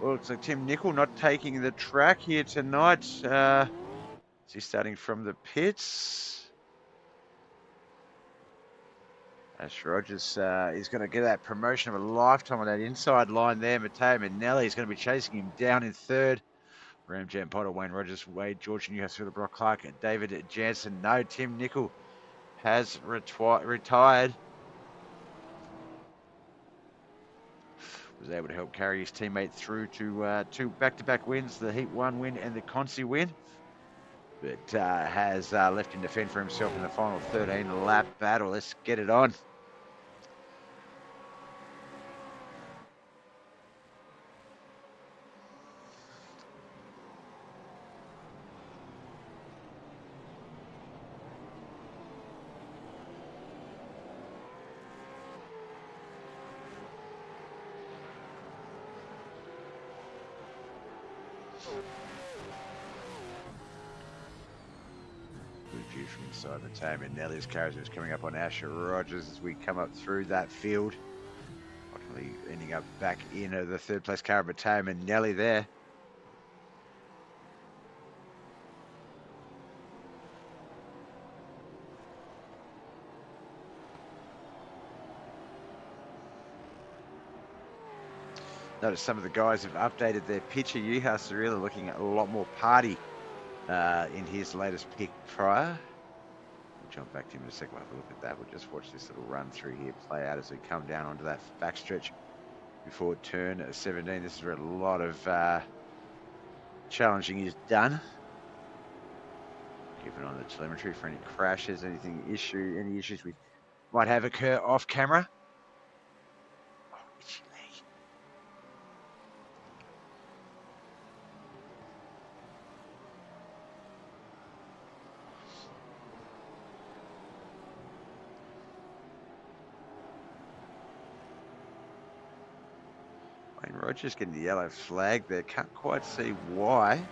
A: Well, it's like Tim Nicol not taking the track here tonight. Is he starting from the pits? Ash Rogers is going to get that promotion of a lifetime on that inside line there. Matteo Manelli is going to be chasing him down in third. Ramjam Potter, Wayne Rogers, Wade George, and you have the Brock Clark, David Jansen. No, Tim Nicol has retired. Was able to help carry his teammate through to two back-to-back wins, the Heat 1 win and the Cruisey win. But has left him to fend for himself in the final 13-lap battle. Let's get it on. View from inside the team, and Nelly's carriage is coming up on Asher Rogers as we come up through that field. Ultimately ending up back in the third place car, Matteo and Nelly there. Notice some of the guys have updated their picture. Juha Surila looking a lot more party in his latest pick prior. We'll jump back to him in a second. We'll have a look at that. We'll just watch this little run through here play out as we come down onto that backstretch before turn 17. This is where a lot of challenging is done. Keep an eye on the telemetry for any crashes, any issues we might have occur off camera. Oh, itchy leg. Roger's getting the yellow flag there. Can't quite see why.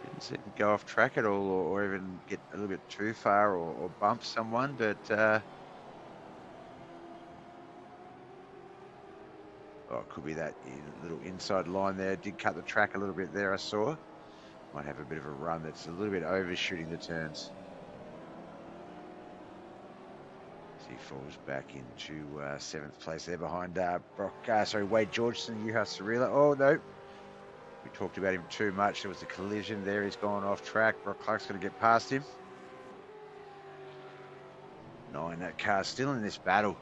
A: Didn't seem to go off track at all, or even get a little bit too far, or bump someone. But oh, it could be that little inside line there. Did cut the track a little bit there, I saw. Might have a bit of a run that's a little bit overshooting the turns. As he falls back into 7th place there behind Wade Georgeson, Juha Sarila. Oh, no. We talked about him too much. There was a collision there. He's gone off track. Brock Clark's going to get past him. 9, that car still in this battle.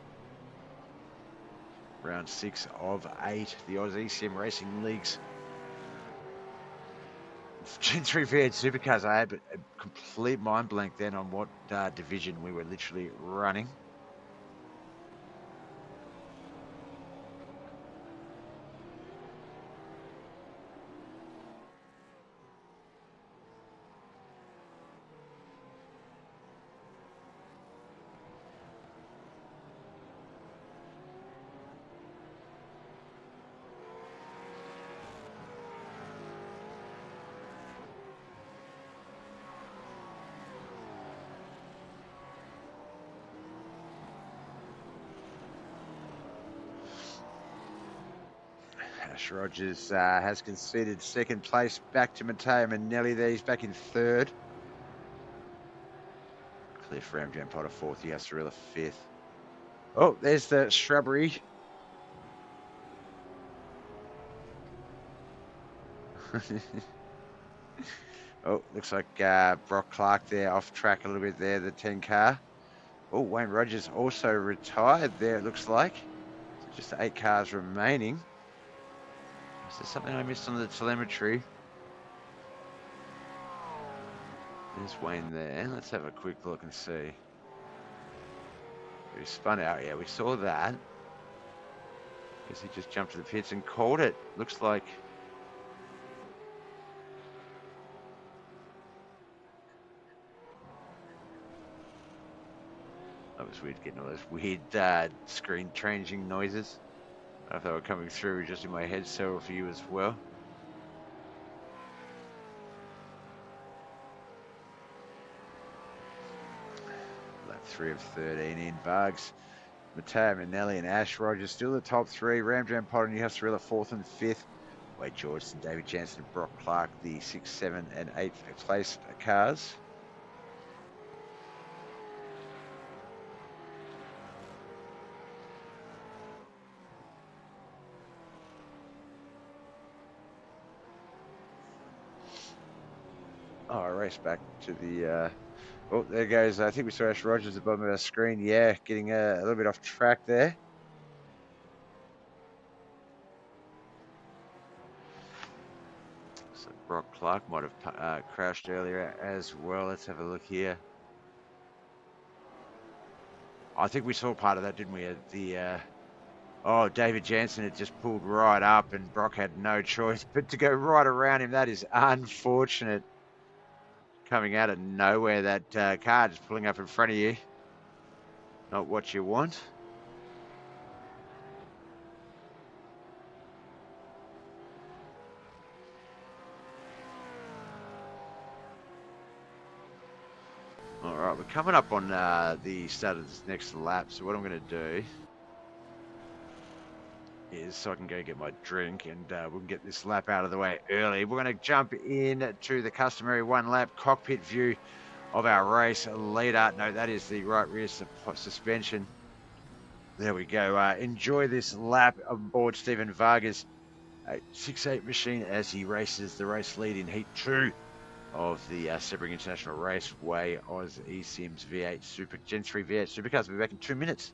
A: Round 6 of 8, the Aussie ECM Racing Leagues. Gen 3 V8 Supercars, I had a complete mind blank then on what division we were literally running. Ash Rogers has conceded 2nd place back to Matteo Manelli there. He's back in 3rd. Cliff Ramjam Potter 4th. Yasarilla 5th. Oh, there's the shrubbery. Oh, looks like Brock Clark there off track a little bit there, the 10 car. Oh, Wayne Rogers also retired there, it looks like. So just 8 cars remaining. Is there something I missed on the telemetry? There's Wayne there. Let's have a quick look and see. He spun out. Yeah, we saw that. Guess he just jumped to the pits and called it. Looks like... That was weird, getting all those weird screen changing noises. I don't know if they were coming through just in my head, so for you as well. Lap 3 of 13 in. Bugs, Matteo Manelli and Ash Rogers still the top 3. Ramjam Potter and Yasarilla 4th and 5th. Wade Georgeson, David Jansen and Brock Clark, the 6th, 7th and 8th place cars. Oh, I race back to the... oh, there goes. I think we saw Ash Rogers at the bottom of our screen. Yeah, getting a little bit off track there. So Brock Clark might have crashed earlier as well. Let's have a look here. I think we saw part of that, didn't we? At the... oh, David Jansen had just pulled right up and Brock had no choice but to go right around him. That is unfortunate. Coming out of nowhere, that car just pulling up in front of you. Not what you want. All right, we're coming up on the start of this next lap. So what I'm going to do is, so I can go get my drink and we can get this lap out of the way early. We're going to jump in to the customary 1 lap cockpit view of our race leader. No, that is the right rear suspension. There we go. Enjoy this lap on board Stephen Vargas' 6.8 machine as he races the race lead in Heat 2 of the Sebring International Raceway Oz eSims V8 Super Gen 3 V8 Supercars. We'll be back in 2 minutes.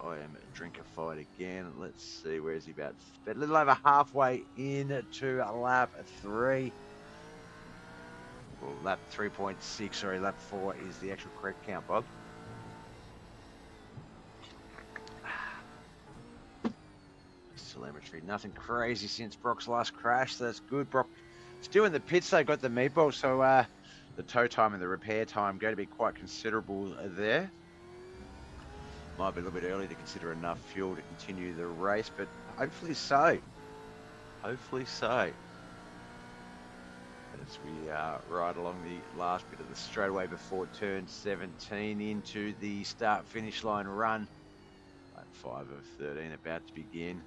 A: I am drinkified again. Let's see, where is he about? A little over halfway into lap 3. Well, lap 3.6, sorry, lap 4 is the actual correct count, Bob. Telemetry, nothing crazy since Brock's last crash, so that's good. Brock still in the pits, they got the meatball, so the tow time and the repair time going to be quite considerable there. Might be a little bit early to consider enough fuel to continue the race, but hopefully so. Hopefully so. As we ride along the last bit of the straightaway before turn 17 into the start-finish line run. Lap 5 of 13 about to begin.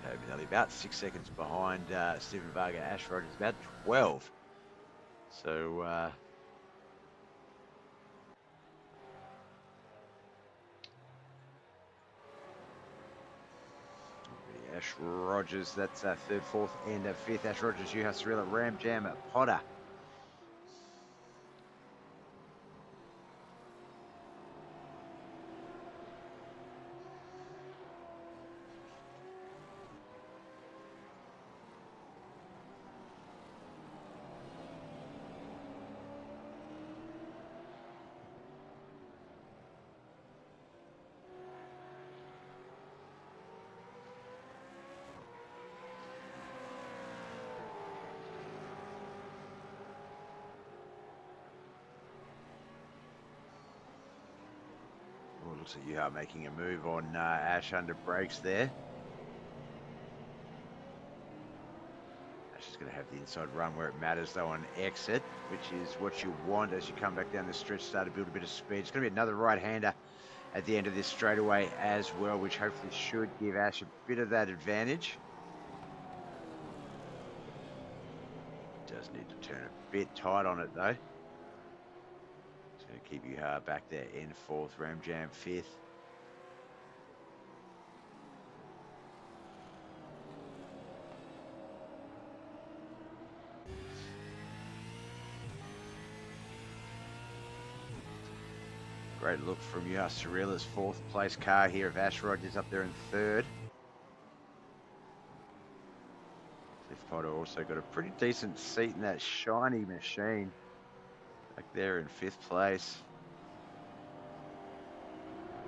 A: Toby Nelly about 6 seconds behind Stephen Varga. Ash Rogers about 12. So Ash Rogers, that's third, fourth, and fifth. Ash Rogers, Yuha Cirilla, Ram Jam, Potter. Looks like you are making a move on Ash under brakes there. Ash is going to have the inside run where it matters though on exit, which is what you want as you come back down the stretch, start to build a bit of speed. It's going to be another right-hander at the end of this straightaway as well, which hopefully should give Ash a bit of that advantage. Does need to turn a bit tight on it though. Going to keep you back there in fourth, Ram Jam fifth. Great look from Yuha Cirilla's fourth place car here of Ash Rogers up there in third. Cliff Potter also got a pretty decent seat in that shiny machine back there in fifth place.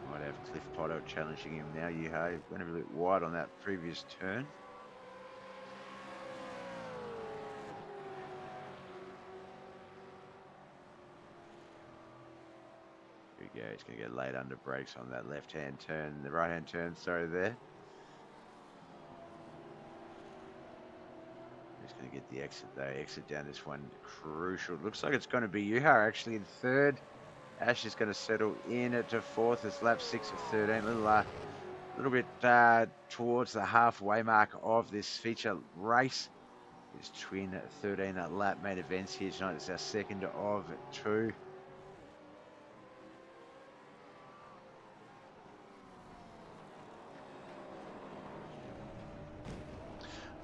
A: Might have Cliff Potter challenging him now. Yuha went a bit wide on that previous turn. Here we go. He's going to get laid under brakes on that left-hand turn, the right-hand turn, sorry, there. He's going to get the exit though. Exit down this one, crucial. Looks like it's going to be Yuha actually in third. Ash is going to settle in to fourth. It's lap 6 of 13. A little bit towards the halfway mark of this feature race. This twin 13 lap main events here tonight. It's our second of 2.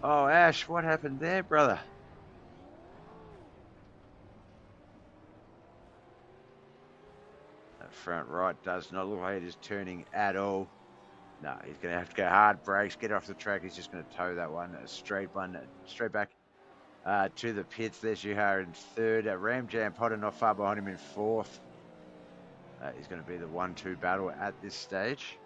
A: Oh, Ash, what happened there, brother? That front right does not look like it is turning at all. No, he's going to have to go hard brakes, get off the track. He's just going to tow that one, straight back to the pits. There's Yuha in third. Ram Jam Potter not far behind him in fourth. He's going to be the 1-2 battle at this stage.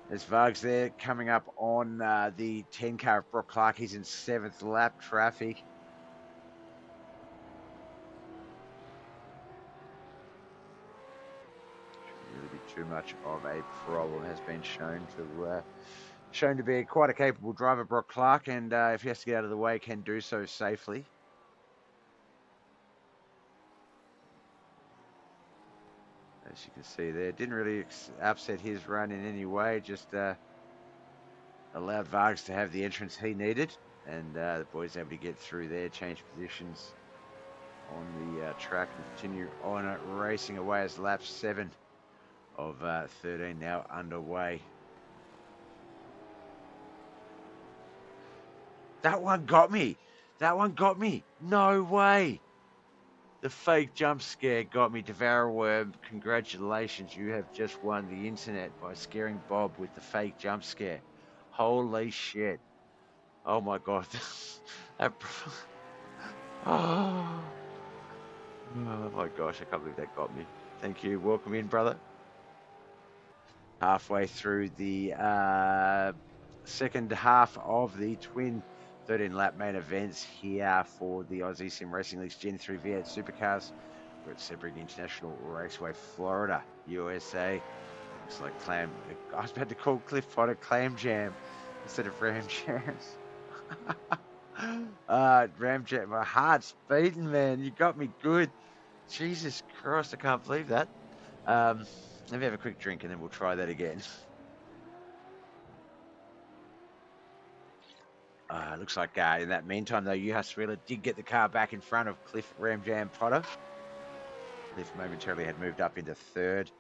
A: There's Vargs there coming up on the 10 car of Brock Clark. He's in 7th lap traffic. Shouldn't really be too much of a problem. Has been shown to be quite a capable driver, Brock Clark, and if he has to get out of the way, can do so safely. As you can see there, didn't really upset his run in any way, just allowed Vargas to have the entrance he needed, and the boys able to get through there, change positions on the track and continue on racing away as lap 7 of 13 now underway. That one got me. That one got me. No way. The fake jump scare got me. Devourworm, congratulations. You have just won the internet by scaring Bob with the fake jump scare. Holy shit. Oh my god. Oh my gosh, I can't believe that got me. Thank you. Welcome in, brother. Halfway through the second half of the twin 13-lap main events here for the Aussie Sim Racing League's Gen 3 V8 Supercars. We're at Sebring International Raceway, Florida, USA. Looks like I was about to call Cliff Potter Clam Jam instead of Ram Jams. Ram Jam, my heart's beating, man. You got me good. Jesus Christ, I can't believe that. Let me have a quick drink and then we'll try that again. Looks like in that meantime, though, Juhas Wheeler did get the car back in front of Cliff Ramjam Potter. Cliff momentarily had moved up into third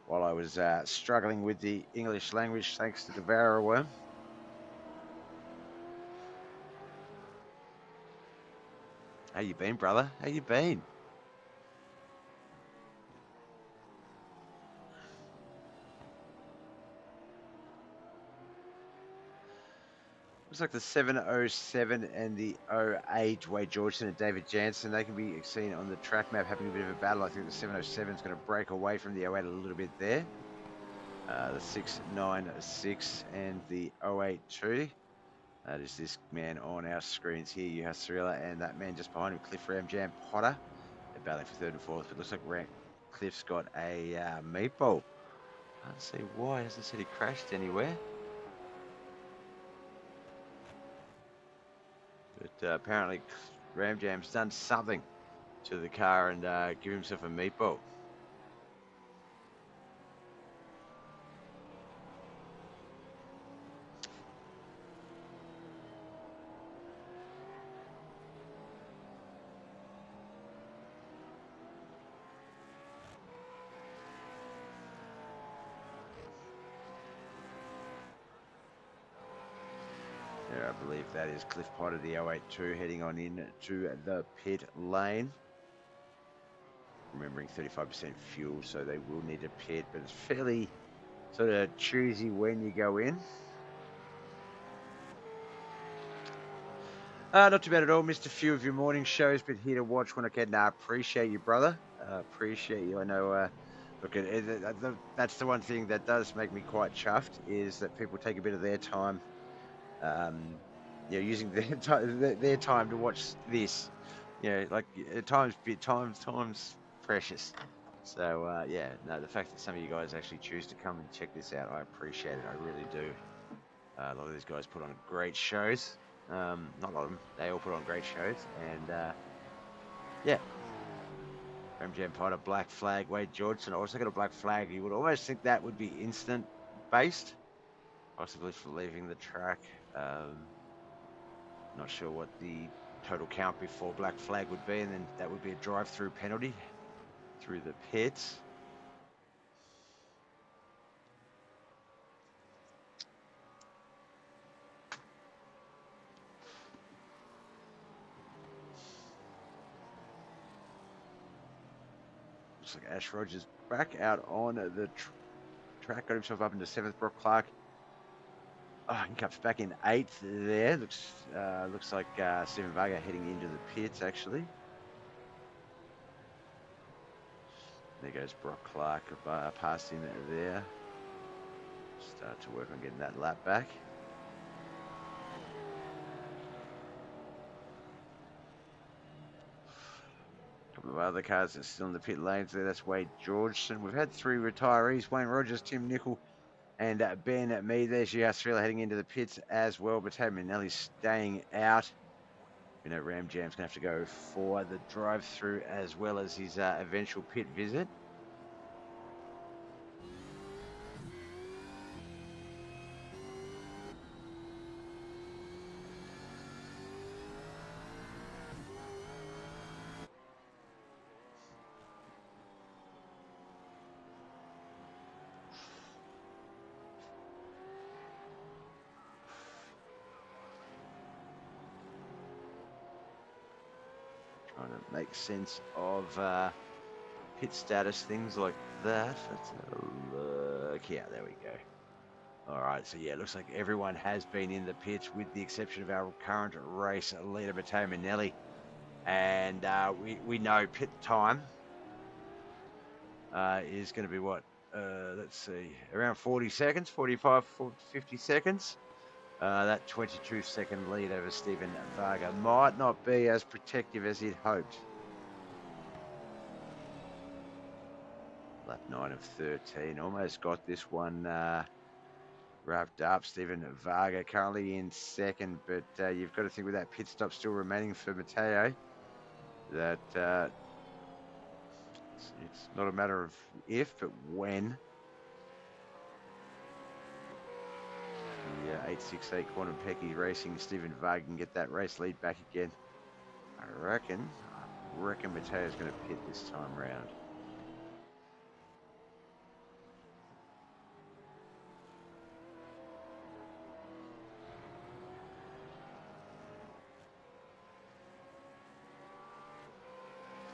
A: while I was struggling with the English language thanks to the Devourworm. How you been, brother? How you been? Looks like the 707 and the 08 Wade Georgeson and David Jansen, they can be seen on the track map having a bit of a battle. I think the 707 is going to break away from the 08 a little bit there. The 696 and the 082. That is this man on our screens here, Juhas Wheeler, and that man just behind him, Cliff Ramjam Potter. They're battling for third and fourth, but it looks like Cliff's got a meatball. Can't see why. It hasn't said he crashed anywhere. But apparently Ramjam's done something to the car and give himself a meatball. There, I believe that is Cliff Potter, the 082, heading on in to the pit lane. Remembering 35% fuel, so they will need a pit, but it's fairly sort of choosy when you go in. Not too bad at all. Missed a few of your morning shows, but here to watch when I can. Appreciate you, brother. Appreciate you. I know, look, that's the one thing that does make me quite chuffed, is that people take a bit of their time, using their time to watch this. Like time's precious. So, the fact that some of you guys actually choose to come and check this out, I appreciate it. I really do. A lot of these guys put on great shows. Not a lot of them. They all put on great shows. And, Ramjam Potter, Black Flag, Wade Georgeson also got a Black Flag. You would almost think that would be instant based, possibly for leaving the track. Not sure what the total count before Black Flag would be, and then that would be a drive-through penalty through the pits. Looks like Ash Rogers back out on the track, got himself up into 7th. Brock Clark cups back in 8th there. Looks like Stephen Varga heading into the pits, actually. There goes Brock Clark past him there. Start to work on getting that lap back. A couple of other cars that are still in the pit lanes there. That's Wade Georgeson. We've had 3 retirees: Wayne Rogers, Tim Nicol, and Ben Mee. There's Juhas Wheeler heading into the pits as well, but Tab Minelli staying out. Ram Jam's going to have to go for the drive-through as well as his eventual pit visit. trying to make sense of pit status, things like that. Let's have a look. Yeah, there we go. All right, so yeah, it looks like everyone has been in the pits with the exception of our current race leader, Matteo Manelli. And we know pit time is going to be what? Let's see, around 40 seconds, 45, 50 seconds. That 22-second lead over Stephen Varga might not be as protective as he'd hoped. Lap 9 of 13, almost got this one wrapped up. Stephen Varga currently in second, but you've got to think with that pit stop still remaining for Matteo, that it's not a matter of if, but when. The 868 Quantum Pecky Racing, Stephen Varga can get that race lead back again. I reckon Matteo's going to pit this time round.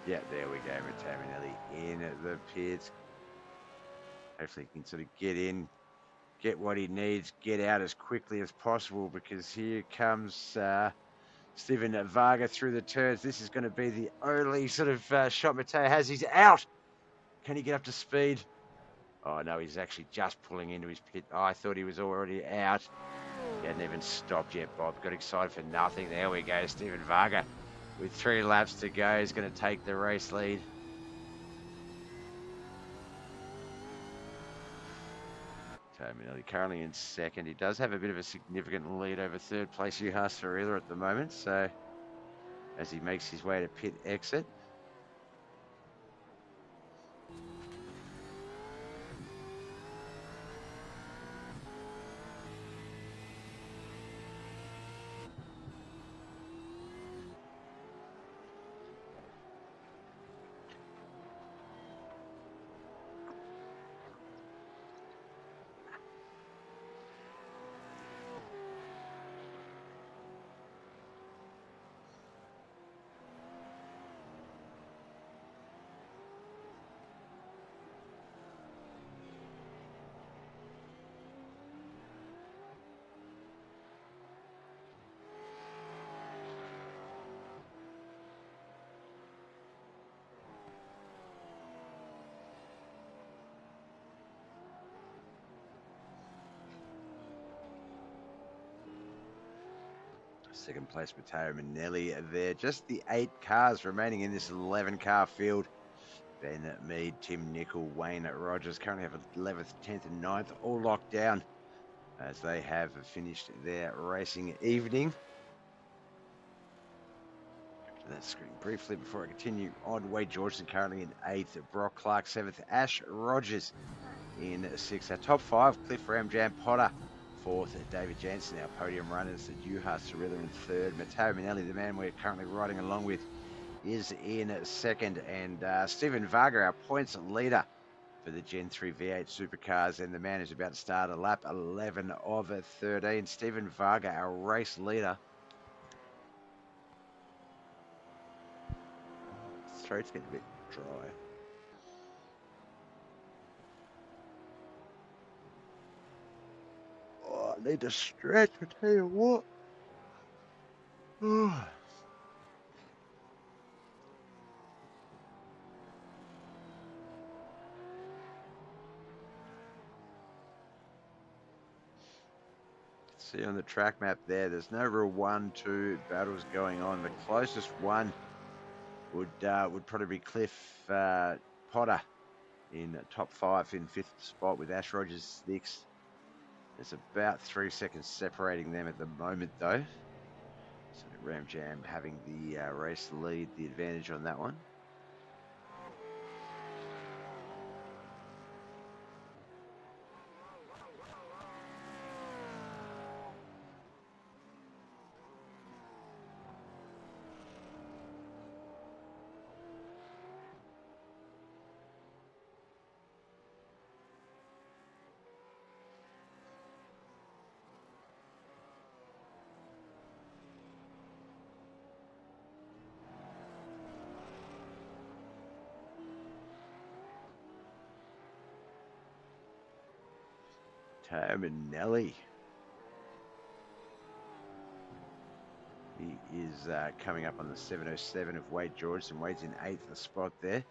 A: Yeah, there we go, Matteo Manelli in the pits. Hopefully he can sort of get in, get what he needs, get out as quickly as possible, because here comes Stephen Varga through the turns. This is going to be the only sort of shot Matteo has. He's out. Can he get up to speed? Oh, no, he's actually just pulling into his pit. Oh, I thought he was already out. He hadn't even stopped yet, Bob. Got excited for nothing. There we go. Stephen Varga, with 3 laps to go, is going to take the race lead. Manelli currently in second. He does have a bit of a significant lead over third place Juha Sarila at the moment. So as he makes his way to pit exit. Second place, Matteo Manelli there. Just the 8 cars remaining in this 11-car field. Ben Mead, Tim Nicol, Wayne Rogers currently have 11th, 10th and 9th all locked down as they have finished their racing evening. To that screen briefly before I continue on. Wade Georgeson currently in 8th, Brock Clark 7th, Ash Rogers in 6th. Our top 5, Cliff Ramjam Potter 4th, David Jansen, our podium runners, Juha Sarila in 3rd, Matteo Manelli, the man we're currently riding along with, is in 2nd, and Stephen Varga, our points leader for the Gen 3 V8 Supercars, and the man who's about to start a lap 11 of 13, Stephen Varga, our race leader. Throat's getting a bit dry. Oh, I need to stretch, I tell you what. See on the track map there's no real 1-2 battles going on. The closest one would probably be Cliff Potter in top 5 in 5th spot with Ash Rogers 6th. There's about 3 seconds separating them at the moment though. So Ram Jam having the race lead, the advantage on that one. Matteo Manelli. He is coming up on the 707 of Wade George, and Wade's in 8th spot there.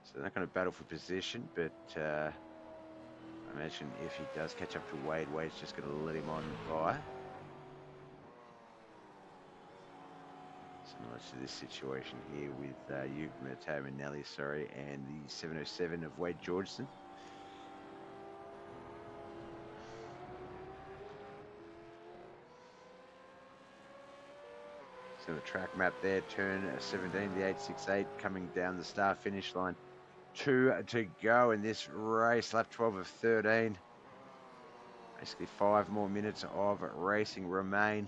A: So they're not going to battle for position, but I imagine if he does catch up to Wade, Wade's just going to let him on by. Similar to this situation here with Matteo Manelli, sorry, and the 707 of Wade Georgeson. So the track map there, turn 17, the 868 coming down the start finish line. 2 to go in this race, lap 12 of 13. Basically 5 more minutes of racing remain.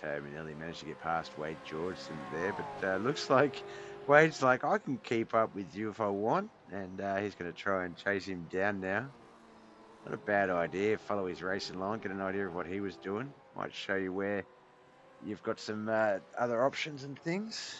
A: Matteo Manelli managed to get past Wade Georgeson there, but looks like Wade's like, I can keep up with you if I want, and he's going to try and chase him down now. Not a bad idea. Follow his racing line, get an idea of what he was doing. Might show you where you've got some other options and things.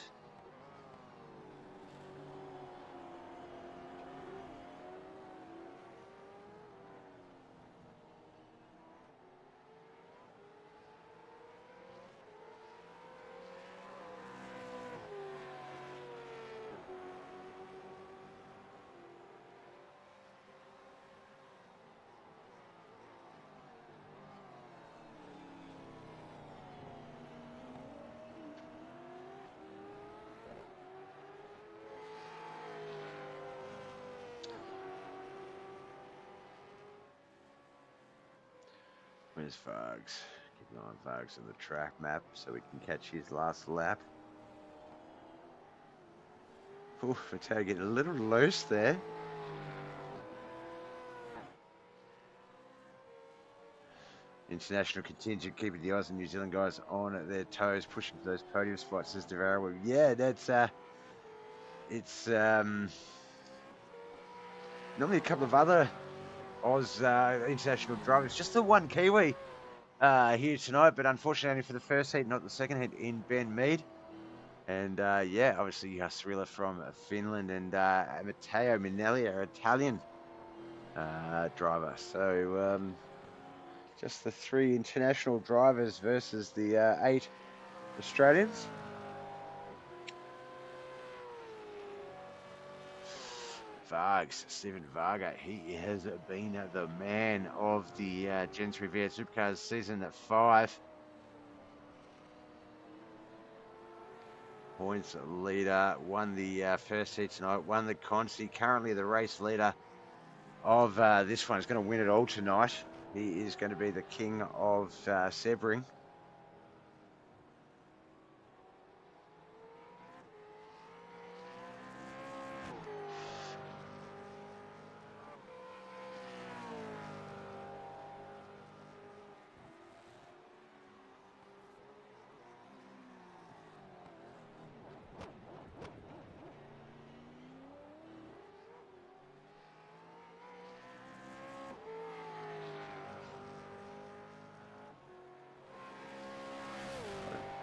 A: Where's Vargs? Keep an eye on Vargs on the track map so we can catch his last lap. Oof, Matteo getting a little loose there. International contingent keeping the Aussies and New Zealand guys on their toes, pushing for those podium spots, says Devara. Well, yeah, that's it's normally a couple of other Oz international drivers, just the one Kiwi here tonight, but unfortunately only for the first heat, not the second heat in Ben Mead. And yeah, obviously Jasrila from Finland and Matteo Manelli, our Italian driver. So just the 3 international drivers versus the 8 Australians. Vargs, Stephen Varga, he has been the man of the Gen 3 V8 Supercars season 5. Points leader, won the first heat tonight, won the Consi, currently the race leader of this one. Is going to win it all tonight. He is going to be the king of Sebring.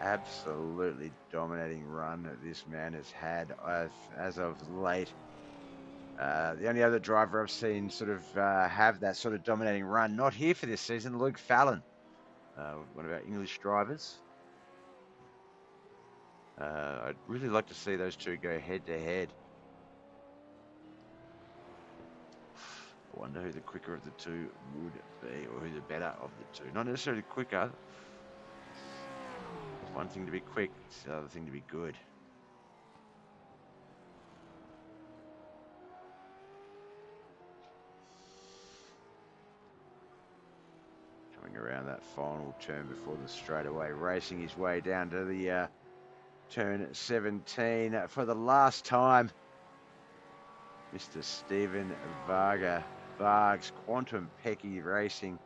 A: Absolutely dominating run this man has had as of late. The only other driver I've seen sort of have that sort of dominating run, not here for this season, Luke Fallon, one of our English drivers. I'd really like to see those two go head to head. I wonder who the quicker of the two would be, or who the better of the two. Not necessarily quicker. It's one thing to be quick, it's the other thing to be good. Coming around that final turn before the straightaway, racing his way down to the turn 17 for the last time. Mr. Stephen Vargs, Quantum Pecky Racing.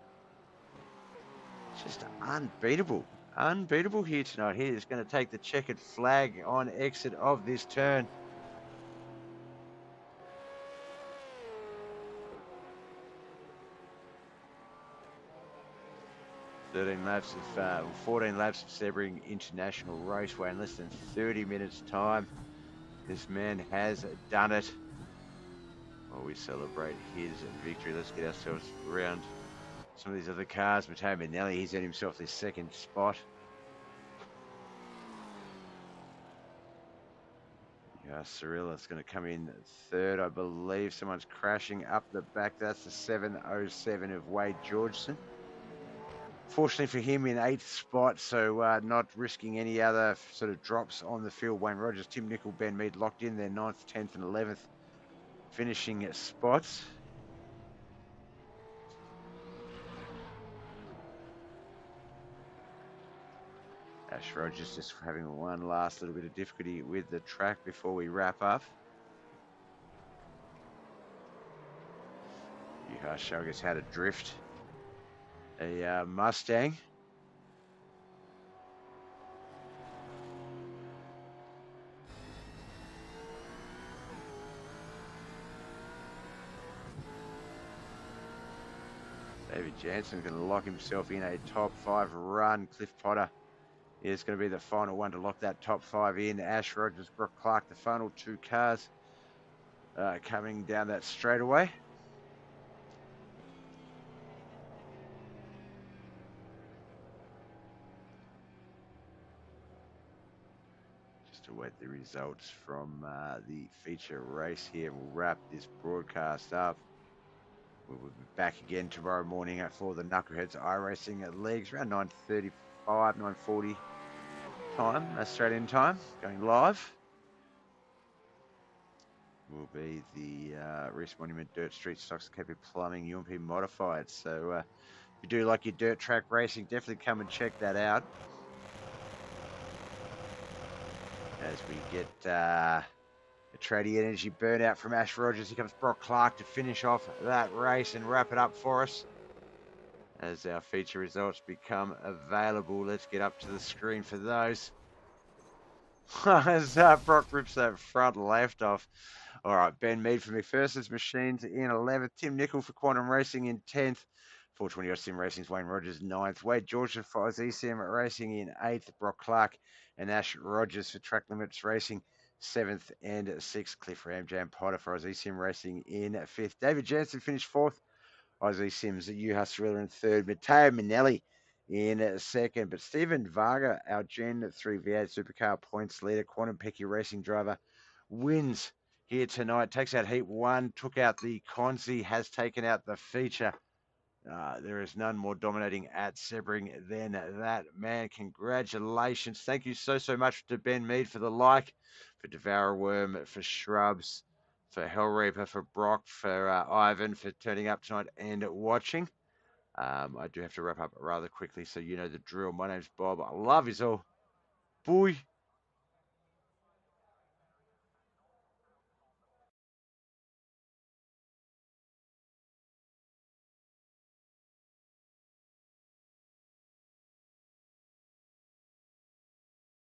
A: Just unbeatable. Unbeatable here tonight. He is going to take the checkered flag on exit of this turn. 13 laps of 14 laps of Sebring International Raceway in less than 30 minutes time. This man has done it. While we celebrate his victory, let's get ourselves around some of these other cars. Matteo Manelli, he's earned himself the second spot. Yeah, Cirilla's going to come in third, I believe. Someone's crashing up the back. That's the 707 of Wade Georgeson. Fortunately for him, in eighth spot, so not risking any other sort of drops on the field. Wayne Rogers, Tim Nicol, Ben Mead locked in their 9th, 10th, and 11th finishing spots. Ash Rogers just having one last little bit of difficulty with the track before we wrap up. Yuha showing us how to drift a Mustang. David Jansen going to lock himself in a top 5 run. Cliff Potter is going to be the final one to lock that top 5 in. Ash Rogers, Brock Clark, the final 2 cars coming down that straightaway. Just to wait the results from the feature race here. We'll wrap this broadcast up. We'll be back again tomorrow morning for the Knuckleheads iRacing legs around 9:35, 9:40 time, Australian time, going live. Will be the Reese Monument Dirt Street Stocks KP Plumbing UMP Modified. So if you do like your dirt track racing, definitely come and check that out. As we get a tradie energy burnout from Ash Rogers, here comes Brock Clark to finish off that race and wrap it up for us. As our feature results become available, let's get up to the screen for those. As Brock rips that front left off. All right, Ben Mead for McPherson's Machines in 11th. Tim Nicol for Quantum Racing in 10th. 420 Odd Sim Racing's Wayne Rogers 9th. Wade Georgeson for Aussie Sim Racing in 8th. Brock Clark and Ash Rogers for Track Limits Racing 7th and 6th. Cliff Ramjam Potter for Aussie Sim Racing in 5th. David Jansen finished 4th. Aussie Sims, Yuha Cirilla in 3rd. Matteo Manelli in 2nd. But Stephen Varga, our Gen 3 V8 Supercar points leader, Quantum Pecky Racing driver, wins here tonight. Takes out Heat 1, took out the Conzi, has taken out the feature. There is none more dominating at Sebring than that man. Congratulations. Thank you so much to Ben Mead for the like, for Devour Worm, for Shrubs, for Hellreaper, for Brock, for Ivan, for turning up tonight and watching. I do have to wrap up rather quickly, so you know the drill. My name's Bob. I love you all. Boy.